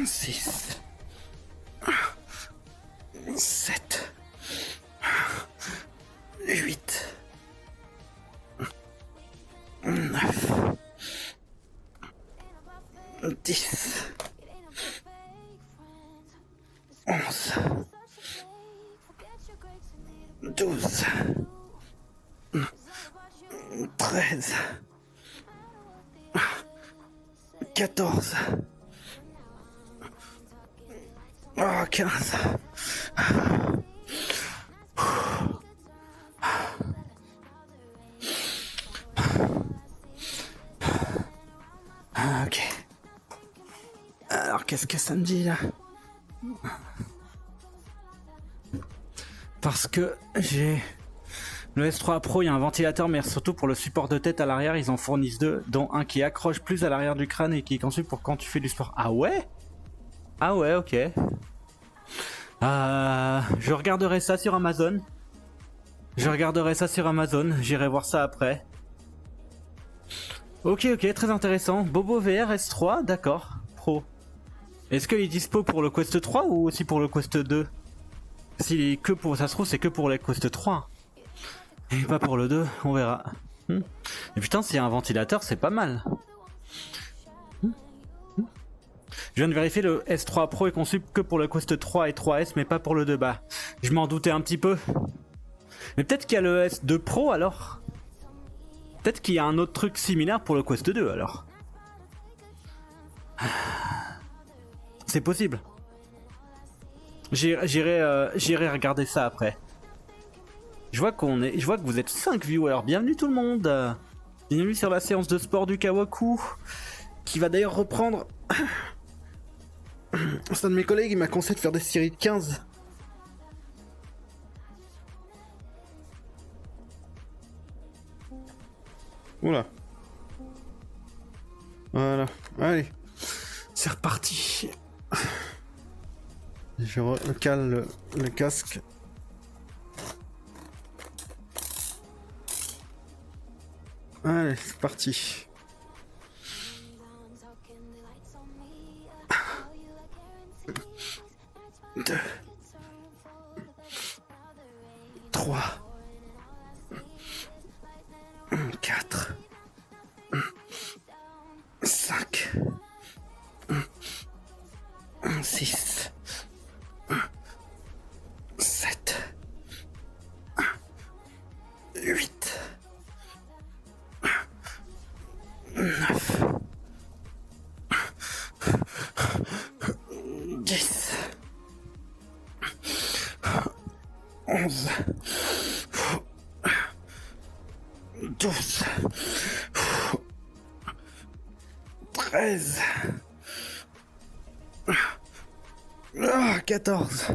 6, 7, 8, 9, 10, 11, 12, 13, 14, 15. Ok. Alors qu'est-ce que ça me dit là? Parce que j'ai le S3 Pro, il y a un ventilateur, mais surtout pour le support de tête à l'arrière, ils en fournissent deux, dont un qui accroche plus à l'arrière du crâne et qui est conçu pour quand tu fais du sport. Ah ouais? Ah ouais, ok. Je regarderai ça sur Amazon. J'irai voir ça après. Ok, très intéressant. Bobo VR S3, d'accord. Pro. Est-ce qu'il est dispo pour le Quest 3 ou aussi pour le Quest 2? Si que pour ça se trouve, c'est que pour le Quest 3. Et pas pour le 2, on verra. Et putain, s'il y a un ventilateur, c'est pas mal. Je viens de vérifier, le S3 Pro est conçu que pour le Quest 3 et 3S, mais pas pour le 2. Bah, je m'en doutais un petit peu. Mais peut-être qu'il y a le S2 Pro alors. Peut-être qu'il y a un autre truc similaire pour le Quest 2 alors. C'est possible. J'irai regarder ça après. Je vois que vous êtes 5 viewers. Bienvenue tout le monde. Bienvenue sur la séance de sport du Kawaku, qui va d'ailleurs reprendre. C'est un de mes collègues, il m'a conseillé de faire des séries de 15. Oula. Voilà. Allez. C'est reparti. Je recale le casque. Allez, c'est parti. 2, 3, 4, 5, 6, 7, 8, 9, 10, 11, 12, 13, 14,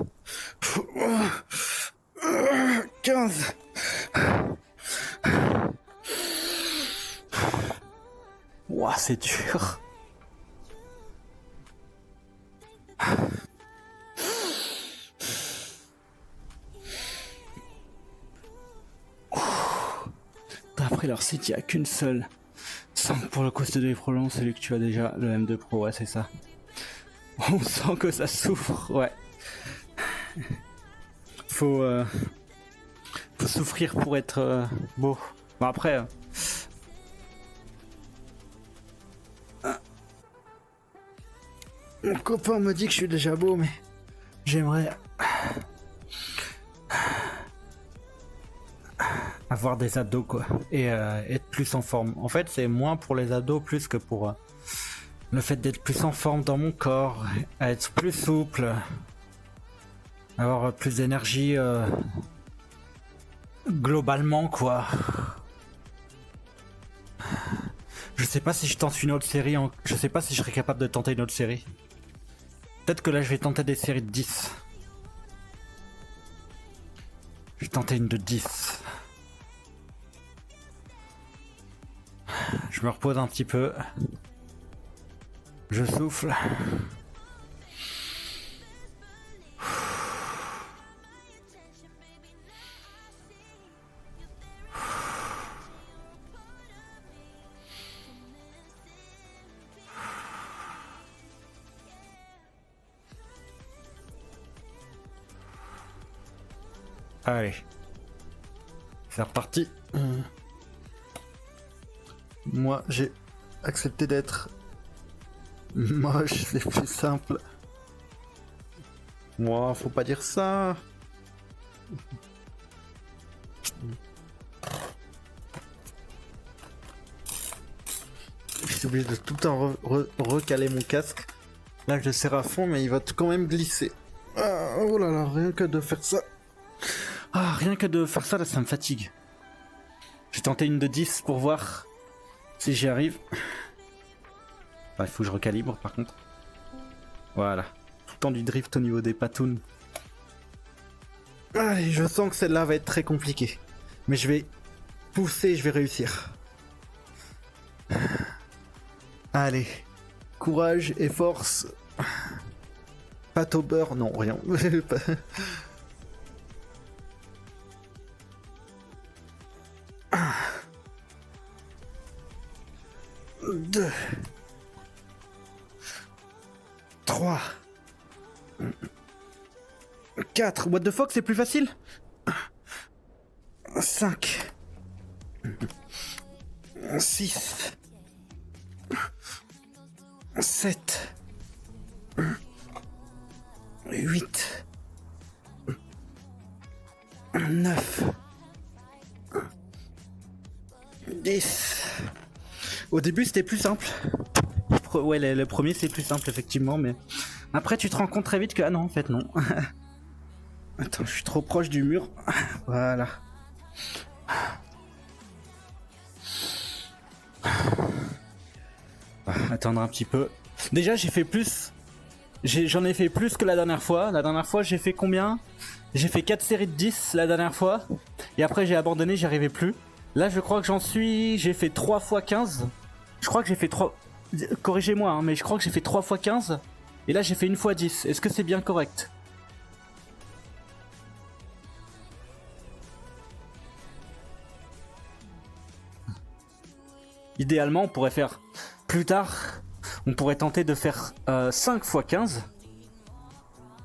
15. Ouah, c'est dur. D'après leur site, il n'y a qu'une seule. 5 pour le Quest 2 Pro, celui que tu as déjà, le M2 Pro, ouais, c'est ça. On sent que ça souffre, ouais. Faut souffrir pour être beau. Bon, après. Mon copain me dit que je suis déjà beau, mais j'aimerais avoir des abdos, quoi, et être plus en forme. En fait, c'est moins pour les abdos plus que pour le fait d'être plus en forme dans mon corps, être plus souple, avoir plus d'énergie globalement, quoi. Je sais pas si je tente une autre série, je sais pas si je serais capable de tenter une autre série. Peut-être que là je vais tenter des séries de 10. Je vais tenter une de 10. Je me repose un petit peu. Je souffle. Allez. C'est reparti. Moi, j'ai accepté d'être moche, c'est plus simple. Moi, faut pas dire ça. Je suis obligé de tout le temps recaler mon casque. Là, je le serre à fond, mais il va quand même glisser. Ah, oh là là, rien que de faire ça. Ah, rien que de faire ça, là, ça me fatigue. J'ai tenté une de 10 pour voir si j'y arrive. Bah, il faut que je recalibre, par contre. Voilà. Tout le temps du drift au niveau des patounes. Allez, je sens que celle-là va être très compliquée. Mais je vais pousser, je vais réussir. Allez. Courage et force. Pâte au beurre, non, rien. 2, 3, 4. What the fuck, c'est plus facile. 5, 6, 7, 8, 9, 10. Au début c'était plus simple. Ouais, le premier c'est plus simple effectivement, mais après tu te rends compte très vite que ah non en fait non. Attends, je suis trop proche du mur. Voilà. Attendre un petit peu. Déjà j'ai fait plus. J'en ai fait plus que la dernière fois. La dernière fois j'ai fait combien? J'ai fait 4 séries de 10 la dernière fois. Et après j'ai abandonné, j'y arrivais plus. Là je crois que j'ai fait 3 fois 15. Je crois que j'ai fait 3... Corrigez-moi, hein, mais je crois que j'ai fait 3 fois 15. Et là j'ai fait 1 fois 10. Est-ce que c'est bien correct? Idéalement on pourrait faire plus tard. On pourrait tenter de faire 5 fois 15.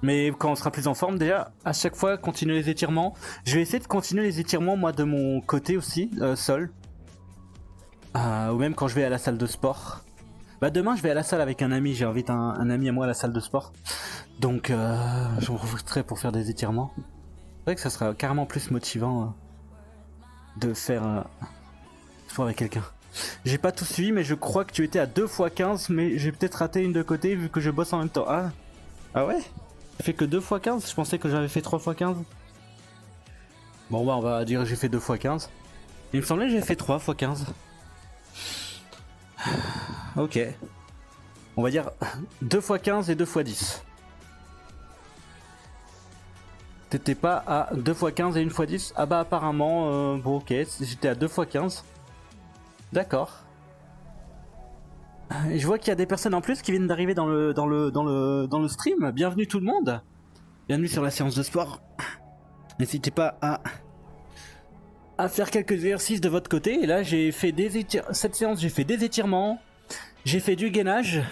Mais quand on sera plus en forme, déjà, à chaque fois, continuer les étirements. Je vais essayer de continuer les étirements, moi, de mon côté aussi, seul. Ou même quand je vais à la salle de sport. Bah demain, je vais à la salle avec un ami. J'invite un ami à moi à la salle de sport. Donc, j'en profiterai pour faire des étirements. C'est vrai que ça sera carrément plus motivant de faire sport avec quelqu'un. J'ai pas tout suivi, mais je crois que tu étais à 2 x 15, mais j'ai peut-être raté une de côté vu que je bosse en même temps. Ah ouais? J'ai fait que 2 x 15? Je pensais que j'avais fait 3 x 15. Bon bah on va dire que j'ai fait 2 x 15. Il me semblait que j'ai fait 3 x 15. Ok. On va dire 2 x 15 et 2 x 10. T'étais pas à 2 x 15 et 1 x 10? Ah bah apparemment, bon ok, j'étais à 2 x 15. D'accord. Et je vois qu'il y a des personnes en plus qui viennent d'arriver dans le stream. Bienvenue tout le monde. Bienvenue sur la séance de sport. N'hésitez pas à faire quelques exercices de votre côté. Et là j'ai fait cette séance j'ai fait des étirements. J'ai fait du gainage.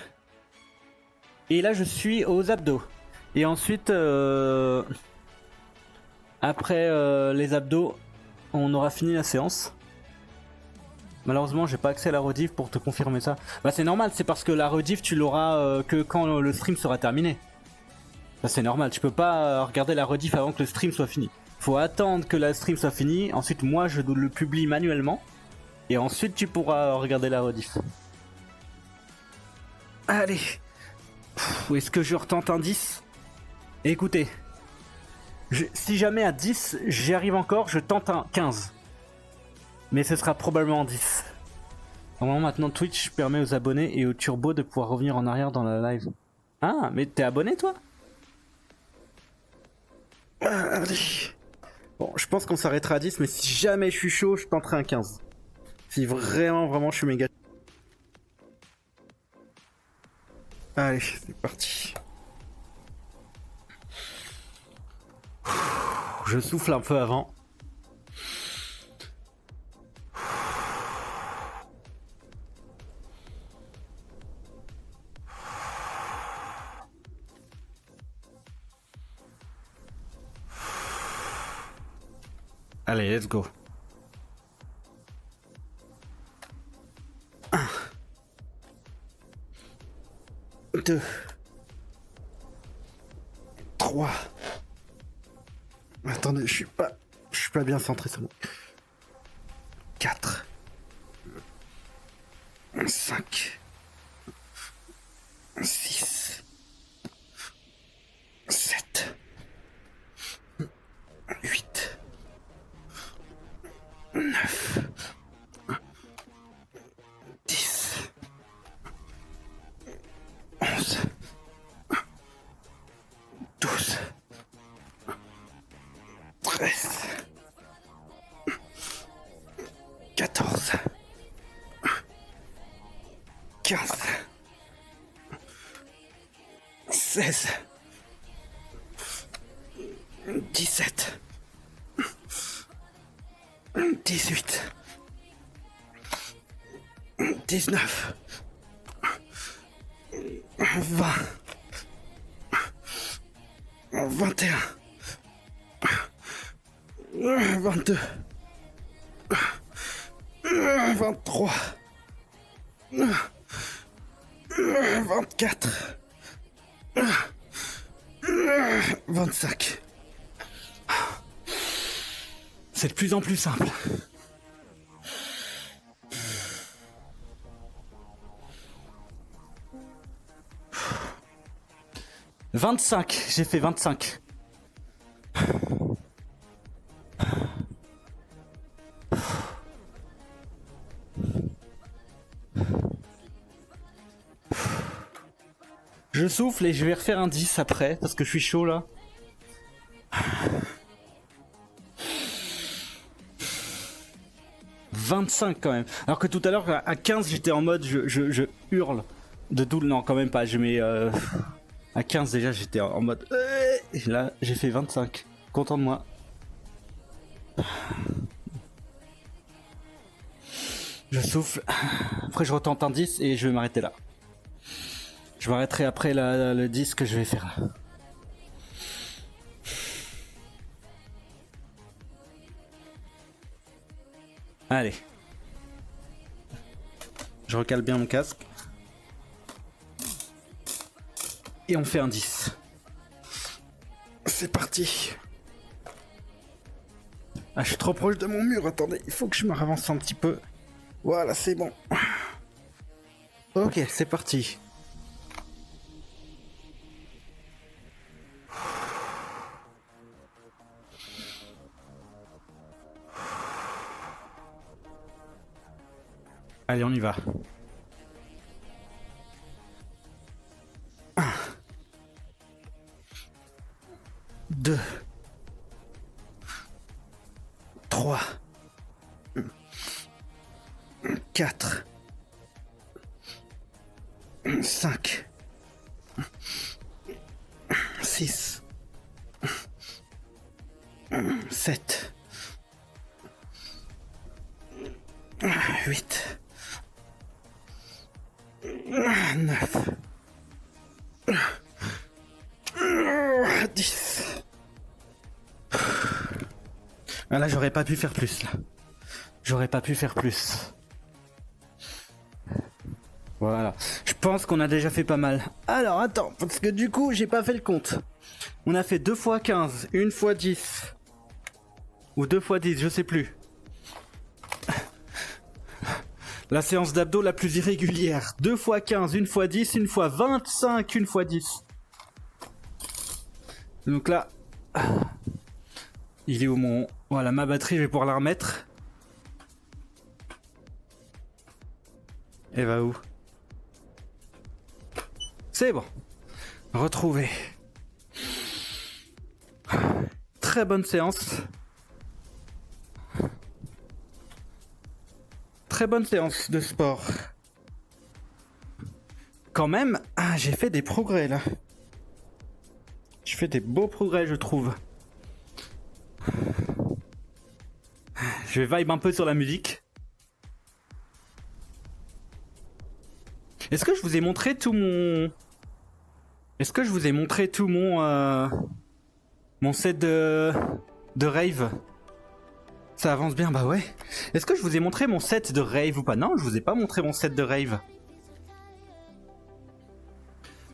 Et là je suis aux abdos. Et ensuite après les abdos, on aura fini la séance. Malheureusement, j'ai pas accès à la rediff pour te confirmer ça. Bah c'est normal, c'est parce que la rediff tu l'auras que quand le stream sera terminé. Bah c'est normal, tu peux pas regarder la rediff avant que le stream soit fini. Faut attendre que la stream soit finie, ensuite moi je le publie manuellement. Et ensuite tu pourras regarder la rediff. Allez. Est-ce que je retente un 10? Écoutez. Si jamais à 10 j'y arrive encore, je tente un 15. Mais ce sera probablement 10. Normalement maintenant Twitch permet aux abonnés et aux turbos de pouvoir revenir en arrière dans la live. Ah, mais t'es abonné toi? Allez. Bon, je pense qu'on s'arrêtera à 10, mais si jamais je suis chaud, je tenterai un 15. Si vraiment je suis méga... Allez, c'est parti. Je souffle un peu avant. Allez, let's go. 1, 2, 3. Attendez, je suis pas bien centré, c'est bon. 4, 5, 6, 7, 8, 9, 10, 11, 12, 13, 14, 15, 16, 17, 18, 19, 20, 21, 22, 23, 24, 25. C'est de plus en plus simple. « 25, j'ai fait 25. Je souffle et je vais refaire un 10 après, parce que je suis chaud là. « 25 quand même. Alors que tout à l'heure, à 15, j'étais en mode je hurle de doule. Non, quand même pas. Je mets... À 15 déjà, j'étais en mode... Et là, j'ai fait 25. Content de moi. Je souffle. Après, je retente un 10 et je vais m'arrêter là. Je m'arrêterai après le 10 que je vais faire. Allez. Je recale bien mon casque. Et on fait un 10. C'est parti. Ah, je suis trop proche de mon mur, attendez, il faut que je me ravance un petit peu. Voilà, c'est bon. Ok, c'est parti. Allez, on y va. 2, 3, 4, 5, 6, 7, 8, 9, 10. Ah là, j'aurais pas pu faire plus, là. J'aurais pas pu faire plus. Voilà. Je pense qu'on a déjà fait pas mal. Alors, attends, parce que du coup, j'ai pas fait le compte. On a fait 2 fois 15, 1 fois 10. Ou 2 fois 10, je sais plus. La séance d'abdos la plus irrégulière. 2 fois 15, 1 fois 10, 1 fois 25, 1 fois 10. Donc là... Il est où mon... Voilà, ma batterie, je vais pouvoir la remettre. Elle va où? C'est bon. Retrouvé. Très bonne séance. Très bonne séance de sport. Quand même, j'ai fait des progrès là. Je fais des beaux progrès, je trouve. Je vais vibe un peu sur la musique. Est-ce que je vous ai montré tout mon... Est-ce que je vous ai montré tout mon... Mon set de rave? Ça avance bien, bah ouais. Est-ce que je vous ai montré mon set de rave ou pas? Non, je vous ai pas montré mon set de rave.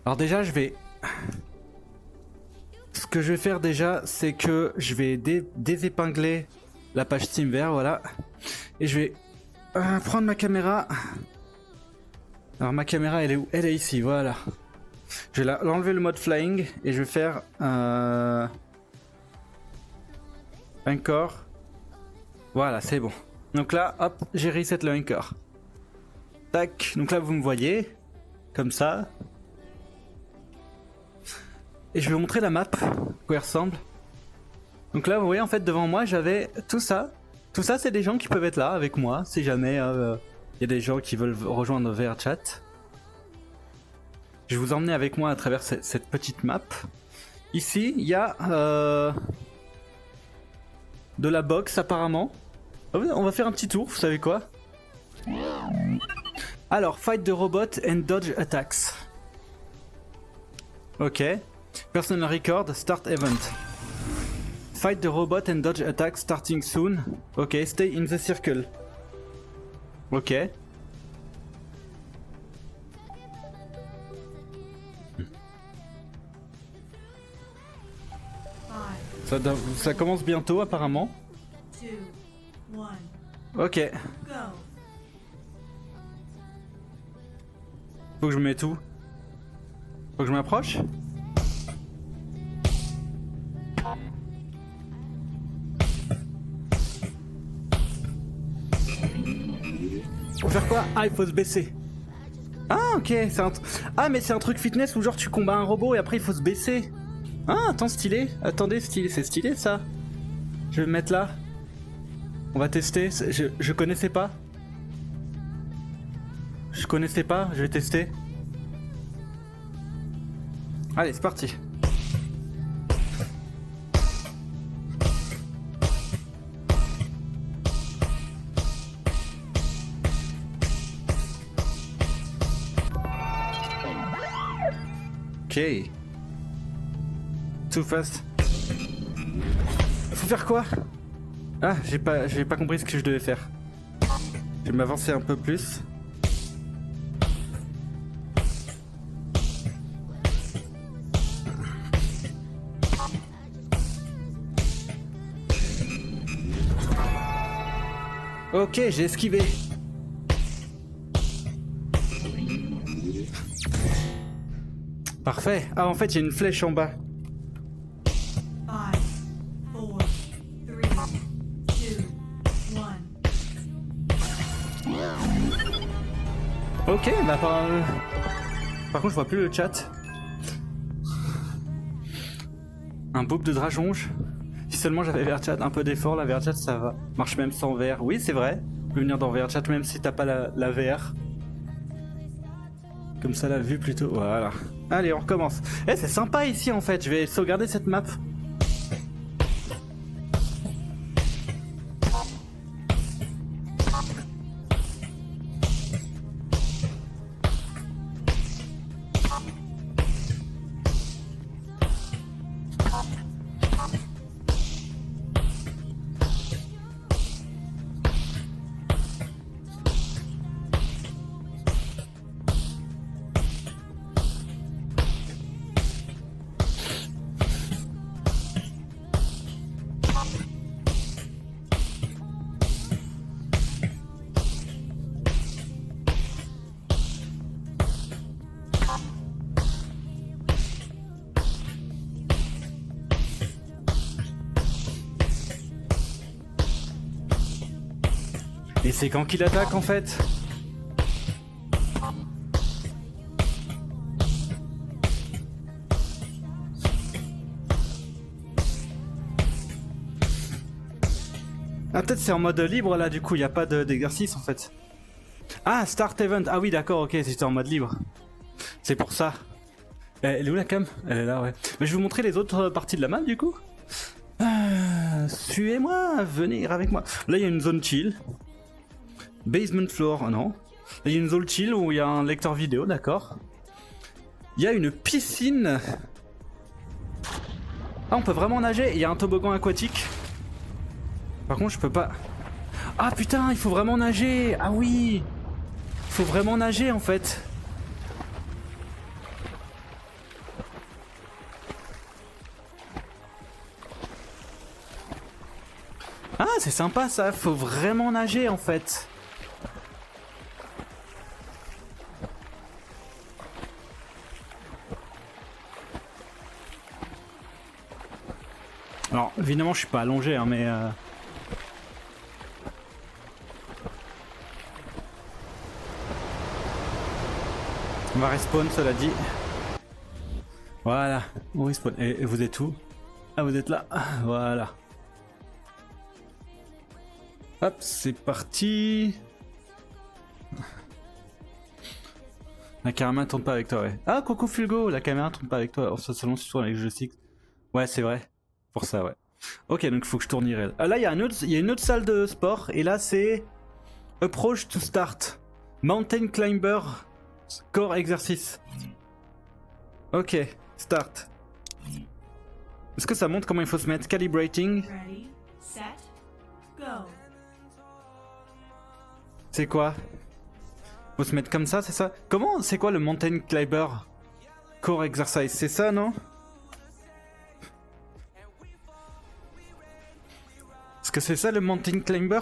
Alors déjà, je vais... Ce que je vais faire déjà, c'est que je vais désépingler la page Steamvert, voilà. Et je vais prendre ma caméra. Alors ma caméra, elle est où? Elle est ici, voilà. Je vais l'enlever le mode flying et je vais faire encore. Voilà, c'est bon. Donc là, hop, j'ai reset le encore. Tac, donc là vous me voyez, comme ça. Et je vais vous montrer la map, à quoi elle ressemble. Donc là, vous voyez, en fait, devant moi, j'avais tout ça. Tout ça, c'est des gens qui peuvent être là avec moi, si jamais y a des gens qui veulent rejoindre VRChat. Je vais vous emmener avec moi à travers cette petite map. Ici, il y a de la boxe, apparemment. On va faire un petit tour, vous savez quoi? Alors, fight the robot and dodge attacks. Ok. Personal record, start event. Fight the robot and dodge attacks starting soon. Ok, stay in the circle. Ok. Ça commence bientôt apparemment. Ok. Faut que je me mette où? Faut que je m'approche? Faut faire quoi? Ah, il faut se baisser. Ah, ok, c'est un... Ah, mais c'est un truc fitness où genre tu combats un robot et après il faut se baisser. Ah, attends, stylé. Attendez, stylé, c'est stylé ça. Je vais me mettre là. On va tester. Je connaissais pas. Je connaissais pas, je vais tester. Allez, c'est parti. Ok. Too fast. Faut faire quoi? Ah, j'ai pas compris ce que je devais faire. Je vais m'avancer un peu plus. Ok, j'ai esquivé. Parfait. Ah, en fait, il y a une flèche en bas. 5, 4, 3, 2, 1. Ok, bah par contre, je vois plus le chat. Un book de Dragonge. Si seulement j'avais VRChat, un peu d'effort, la VRChat ça va. Marche même sans VR. Oui, c'est vrai. Tu peux venir dans VRChat même si t'as pas la VR. Comme ça, la vue plutôt. Voilà. Allez, on recommence. Eh, c'est sympa ici en fait. Je vais sauvegarder cette map. Et c'est quand qu'il attaque en fait? Ah, peut-être c'est en mode libre là, du coup, il n'y a pas d'exercice en fait. Ah, Start Event. Ah oui, d'accord, ok, c'était en mode libre. C'est pour ça. Elle est où la cam? Elle est là, ouais. Mais je vais vous montrer les autres parties de la map du coup. Suivez-moi, venez avec moi. Là, il y a une zone chill. Basement floor, oh non. Là, il y a une zone chill où il y a un lecteur vidéo, d'accord. Il y a une piscine. Ah, on peut vraiment nager. Il y a un toboggan aquatique. Par contre, je peux pas. Ah putain, il faut vraiment nager. Ah oui. Il faut vraiment nager en fait. Ah, c'est sympa ça. Faut vraiment nager en fait. Alors, évidemment, je suis pas allongé, hein, mais... On va respawn, cela dit. Voilà, on respawn. Et vous êtes où? Ah, vous êtes là. Voilà. Hop, c'est parti. La caméra tourne pas avec toi, ouais. Ah, coucou Fulgo, la caméra tourne pas avec toi. Oh, seulement si tu tournes avec le joystick. Ouais, c'est vrai. Pour ça, ouais. Ok, donc il faut que je tourne IRL. Ah, là, il y a une autre salle de sport. Et là, c'est... Approach to start. Mountain Climber. Core exercice. Ok, start. Est-ce que ça montre comment il faut se mettre? Calibrating. Ready, set, go. C'est quoi? Faut se mettre comme ça, c'est ça? Comment? C'est quoi le Mountain Climber? Core exercise, c'est ça, non? Est-ce que c'est ça le Mountain Climber?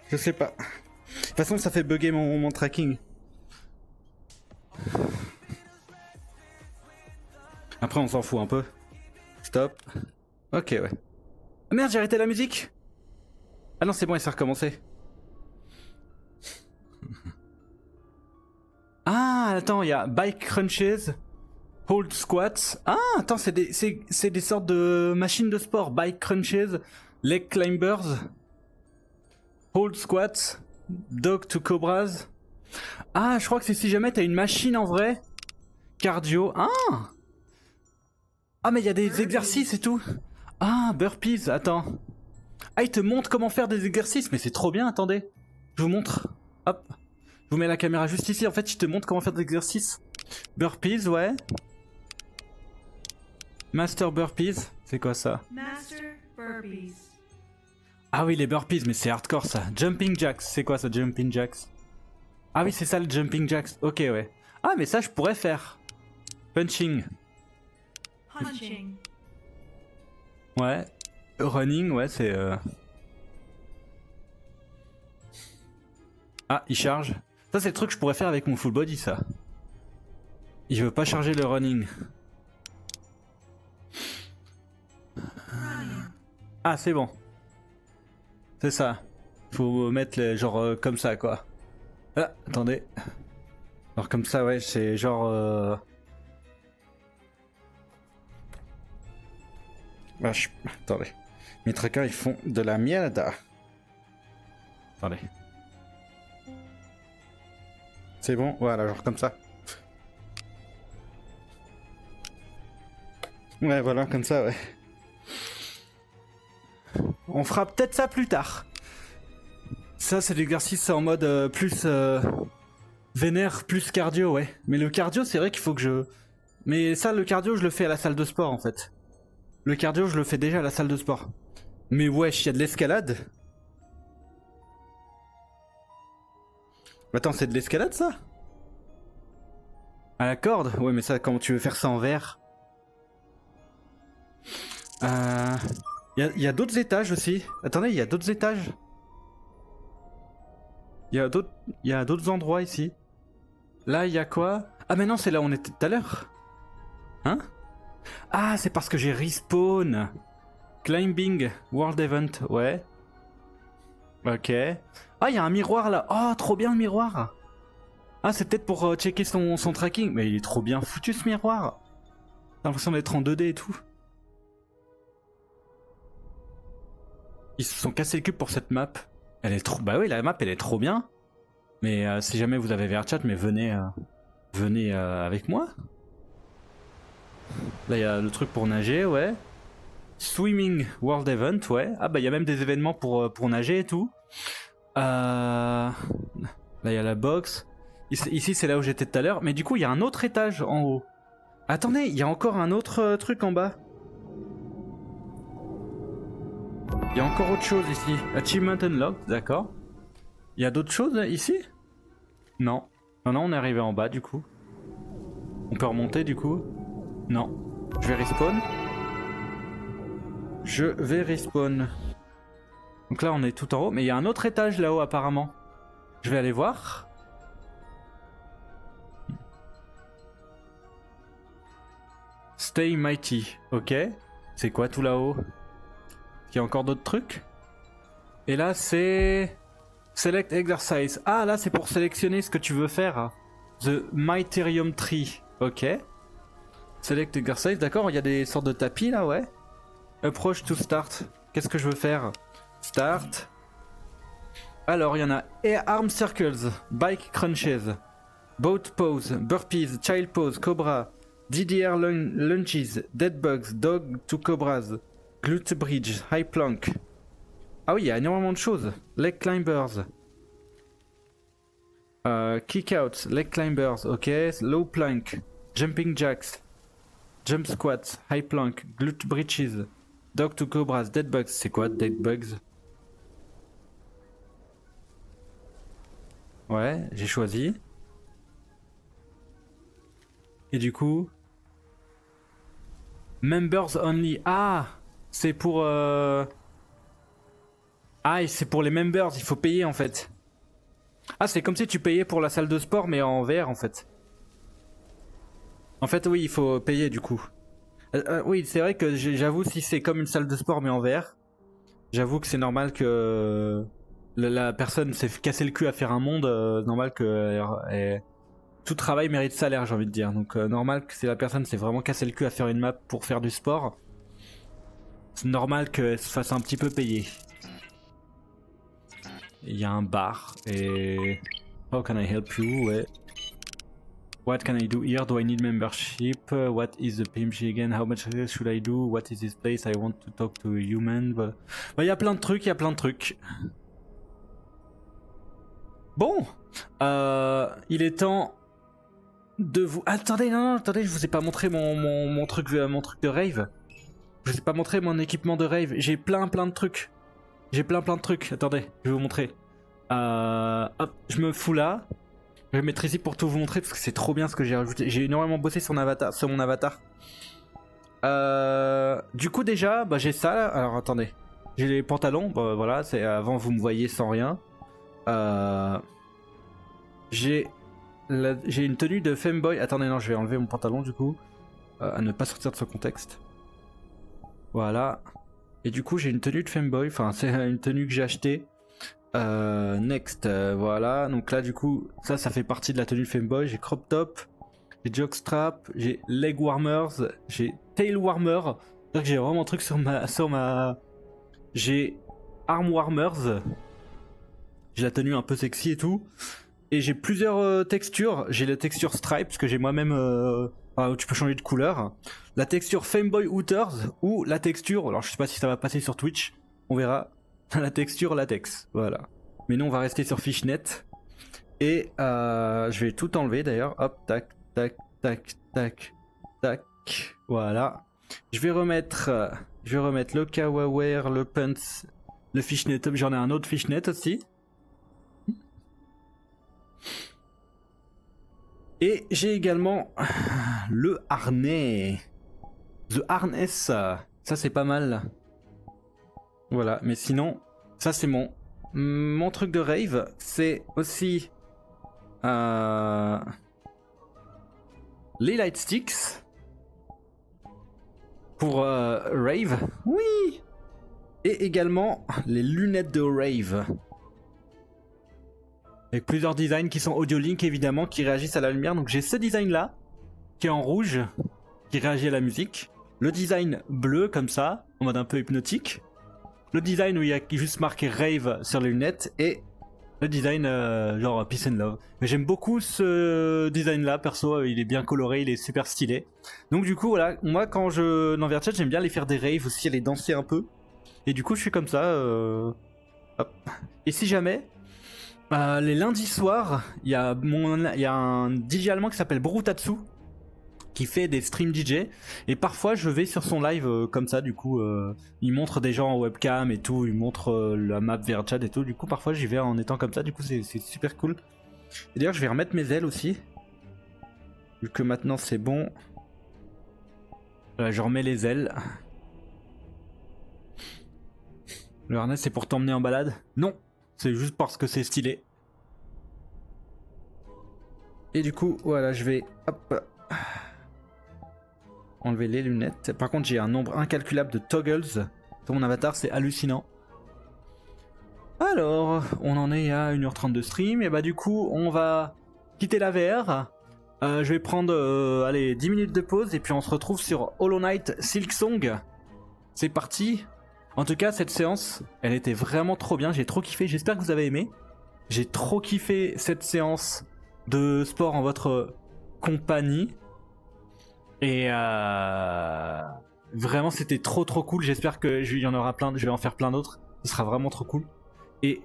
Je sais pas. De toute façon, ça fait bugger mon tracking. Après, on s'en fout un peu. Stop. Ok, ouais. Ah merde, j'ai arrêté la musique. Ah non, c'est bon, il s'est recommencé. Ah, attends, il y a bike crunches, hold squats. Ah, attends, c'est des sortes de machines de sport. Bike crunches, leg climbers, hold squats, dog to cobras. Ah, je crois que c'est si jamais t'as une machine en vrai. Cardio. Ah! Ah, mais il y a des exercices et tout. Ah, burpees, attends. Ah, il te montre comment faire des exercices, mais c'est trop bien, attendez. Je vous montre. Hop. Je vous mets la caméra juste ici, en fait, il te montre comment faire des exercices. Burpees, ouais. Master burpees, c'est quoi ça? Master Burpees. Ah oui, les burpees, mais c'est hardcore ça. Jumping jacks, c'est quoi ça, jumping jacks? Ah oui, c'est ça le jumping jacks. Ok, ouais. Ah, mais ça, je pourrais faire. Punching. Punching. Ouais. Running, ouais, c'est... Ah, il charge. Ça, c'est le truc que je pourrais faire avec mon full body, ça. Il veut pas charger le running. Running. Ah, c'est bon. C'est ça. Faut mettre les, genre comme ça, quoi. Ah, attendez. Alors comme ça, ouais, c'est genre... Attendez. Mes trackers, ils font de la mierda. Attendez. C'est bon, voilà, genre comme ça. Ouais, voilà, comme ça, ouais. On fera peut-être ça plus tard. Ça, c'est l'exercice en mode plus vénère, plus cardio, ouais. Mais le cardio, c'est vrai qu'il faut que je... Mais ça, le cardio, je le fais à la salle de sport, en fait. Le cardio, je le fais déjà à la salle de sport. Mais wesh, il y a de l'escalade. Attends, c'est de l'escalade, ça? À la corde? Ouais, mais ça, comment tu veux faire ça en verre? Il y a d'autres étages aussi. Attendez, il y a d'autres étages. Il y a d'autres endroits ici. Là, il y a quoi? Ah, mais non, c'est là où on était tout à l'heure. Hein? Ah, c'est parce que j'ai respawn. Climbing World Event, ouais. Ok. Ah, il y a un miroir là. Oh, trop bien le miroir. Ah, c'est peut-être pour checker son tracking. Mais il est trop bien foutu ce miroir. J'ai l'impression d'être en 2D et tout. Ils se sont cassés le cul pour cette map. Elle est trop... Bah oui, la map, elle est trop bien. Mais si jamais vous avez VRChat, mais venez, venez avec moi. Là, il y a le truc pour nager, ouais. Swimming World Event, ouais. Ah bah, il y a même des événements pour nager et tout. Là, il y a la boxe. Ici, c'est là où j'étais tout à l'heure. Mais du coup, il y a un autre étage en haut. Attendez, il y a encore un autre truc en bas. Il y a encore autre chose ici. Achievement Unlocked, d'accord. Il y a d'autres choses ici? Non. Non, non, on est arrivé en bas du coup. On peut remonter du coup? Non. Je vais respawn. Je vais respawn. Donc là, on est tout en haut. Mais il y a un autre étage là-haut apparemment. Je vais aller voir. Stay Mighty. Ok. C'est quoi tout là-haut? Il y a encore d'autres trucs? Et là, c'est... Select Exercise. Ah, là, c'est pour sélectionner ce que tu veux faire. The Myterium Tree. Ok. Select Exercise. D'accord, il y a des sortes de tapis, là, ouais. Approach to Start. Qu'est-ce que je veux faire? Start. Alors, il y en a Air Arm Circles, Bike Crunches, Boat Pose, Burpees, Child Pose, Cobra, DDR Lunges, Dead Bugs, Dog to Cobras, Glute Bridge, High Plank. Ah oui, il y a énormément de choses. Leg Climbers. Kick Out, Leg Climbers, ok. Low Plank, Jumping Jacks, Jump Squats, High Plank, Glute Bridges, Dog to Cobras, Dead Bugs. C'est quoi, Dead Bugs? Ouais, j'ai choisi. Et du coup... Members Only. Ah, c'est pour... Ah, et c'est pour les members, il faut payer en fait. Ah, c'est comme si tu payais pour la salle de sport, mais en VR en fait. En fait, oui, il faut payer du coup. Oui, c'est vrai que j'avoue, si c'est comme une salle de sport, mais en VR, j'avoue que c'est normal que la personne s'est cassé le cul à faire un monde, normal que tout travail mérite salaire, j'ai envie de dire. Donc, normal que si la personne s'est vraiment cassé le cul à faire une map pour faire du sport, c'est normal qu'elle se fasse un petit peu payer. Il y a un bar et... How can I help you? Ouais. What can I do here? Do I need membership? What is the PMG again? How much should I do? What is this place? I want to talk to a human. Bah, y a plein de trucs, il y a plein de trucs. Bon, il est temps de vous... Attendez, non, attendez, je vous ai pas montré mon truc de rave. Je vous ai pas montré mon équipement de rave. J'ai plein de trucs. J'ai plein de trucs. Attendez, je vais vous montrer. Hop, je me fous là. Je vais mettre ici pour tout vous montrer parce que c'est trop bien ce que j'ai rajouté. J'ai énormément bossé sur mon avatar. Du coup déjà, bah, j'ai ça là. Alors attendez. J'ai les pantalons. Bah, voilà, c'est avant vous me voyez sans rien. J'ai une tenue de femboy. Attendez, non, je vais enlever mon pantalon du coup. À ne pas sortir de ce contexte. Voilà. Et du coup, j'ai une tenue de femboy. Enfin, c'est une tenue que j'ai achetée. Next, voilà. Donc là, du coup, ça fait partie de la tenue de femboy. J'ai crop top, j'ai jockstrap, j'ai leg warmers, j'ai tail warmer. C'est-à-dire que j'ai vraiment un truc sur ma. J'ai arm warmers. J'ai la tenue un peu sexy et tout. Et j'ai plusieurs textures. J'ai la texture stripe, parce que j'ai moi-même. Où tu peux changer de couleur. La texture Femboy Hooters ou la texture, alors je sais pas si ça va passer sur Twitch, on verra. La texture latex, voilà. Mais nous on va rester sur Fishnet. Et je vais tout enlever d'ailleurs. Hop, tac, tac, tac, tac, tac. Voilà. Je vais remettre le Kawaware, le Pants, le Fishnet. J'en ai un autre Fishnet aussi. Et j'ai également le harnais. The Harness. Ça c'est pas mal. Voilà, mais sinon, ça c'est mon truc de rave. C'est aussi les light sticks pour rave. Oui. Et également les lunettes de rave. Avec plusieurs designs qui sont audio link évidemment, qui réagissent à la lumière. Donc j'ai ce design là, qui est en rouge, qui réagit à la musique. Le design bleu comme ça, en mode un peu hypnotique. Le design où il y a juste marqué rave sur les lunettes. Et le design genre peace and love. Mais j'aime beaucoup ce design là, perso, il est bien coloré, il est super stylé. Donc du coup voilà, moi quand je dans VRChat j'aime bien aller faire des raves aussi, aller danser un peu. Et du coup je suis comme ça. Hop. Et si jamais... les lundis soirs, il y a un DJ allemand qui s'appelle Brutatsu qui fait des streams DJ et parfois je vais sur son live comme ça, du coup il montre des gens en webcam et tout, il montre la map VRChat et tout, du coup parfois j'y vais en étant comme ça, du coup c'est super cool. Et d'ailleurs je vais remettre mes ailes aussi, vu que maintenant c'est bon. Voilà, je remets les ailes. Le harnais c'est pour t'emmener en balade? Non, c'est juste parce que c'est stylé. Et du coup, voilà, je vais hop, enlever les lunettes. Par contre, j'ai un nombre incalculable de toggles sur mon avatar, c'est hallucinant. Alors, on en est à 1h30 de stream. Et bah du coup, on va quitter la VR. Je vais prendre allez, 10 minutes de pause et puis on se retrouve sur Hollow Knight Silksong. C'est parti. En tout cas, cette séance, elle était vraiment trop bien. J'ai trop kiffé. J'espère que vous avez aimé. J'ai trop kiffé cette séance de sport en votre compagnie. Et vraiment, c'était trop cool. J'espère qu'il y en aura plein. Je vais en faire plein d'autres. Ce sera vraiment trop cool. Et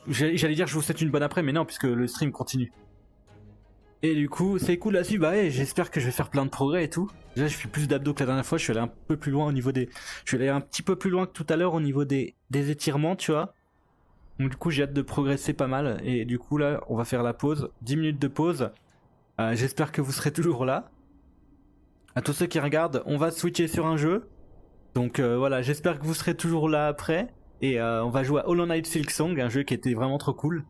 j'allais dire je vous souhaite une bonne après, mais non, puisque le stream continue. Et du coup, c'est cool là-dessus. Bah ouais, j'espère que je vais faire plein de progrès et tout. Déjà, je fais plus d'abdos que la dernière fois. Je suis allé un peu plus loin au niveau des... Je suis allé un petit peu plus loin que tout à l'heure au niveau des étirements, tu vois. Donc du coup, j'ai hâte de progresser pas mal. Et du coup, là, on va faire la pause. 10 minutes de pause. J'espère que vous serez toujours là. À tous ceux qui regardent, on va switcher sur un jeu. Donc voilà, j'espère que vous serez toujours là après. Et on va jouer à Hollow Knight Silksong, un jeu qui était vraiment trop cool.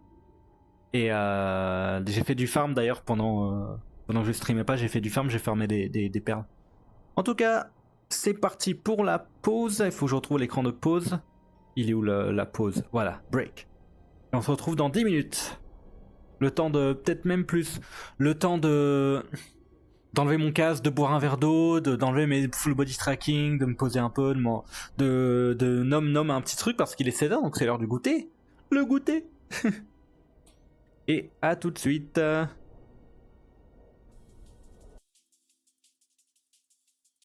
Et j'ai fait du farm d'ailleurs pendant que je streamais pas, j'ai fait du farm, j'ai farmé des perles. En tout cas, c'est parti pour la pause. Il faut que je retrouve l'écran de pause. Il est où la pause? Voilà, break. Et on se retrouve dans 10 minutes. Le temps de... peut-être même plus. Le temps d'enlever mon casque, de boire un verre d'eau, d'enlever mes full body tracking, de me poser un peu, de nom un petit truc parce qu'il est 16h, donc c'est l'heure du goûter. Le goûter. Et à tout de suite.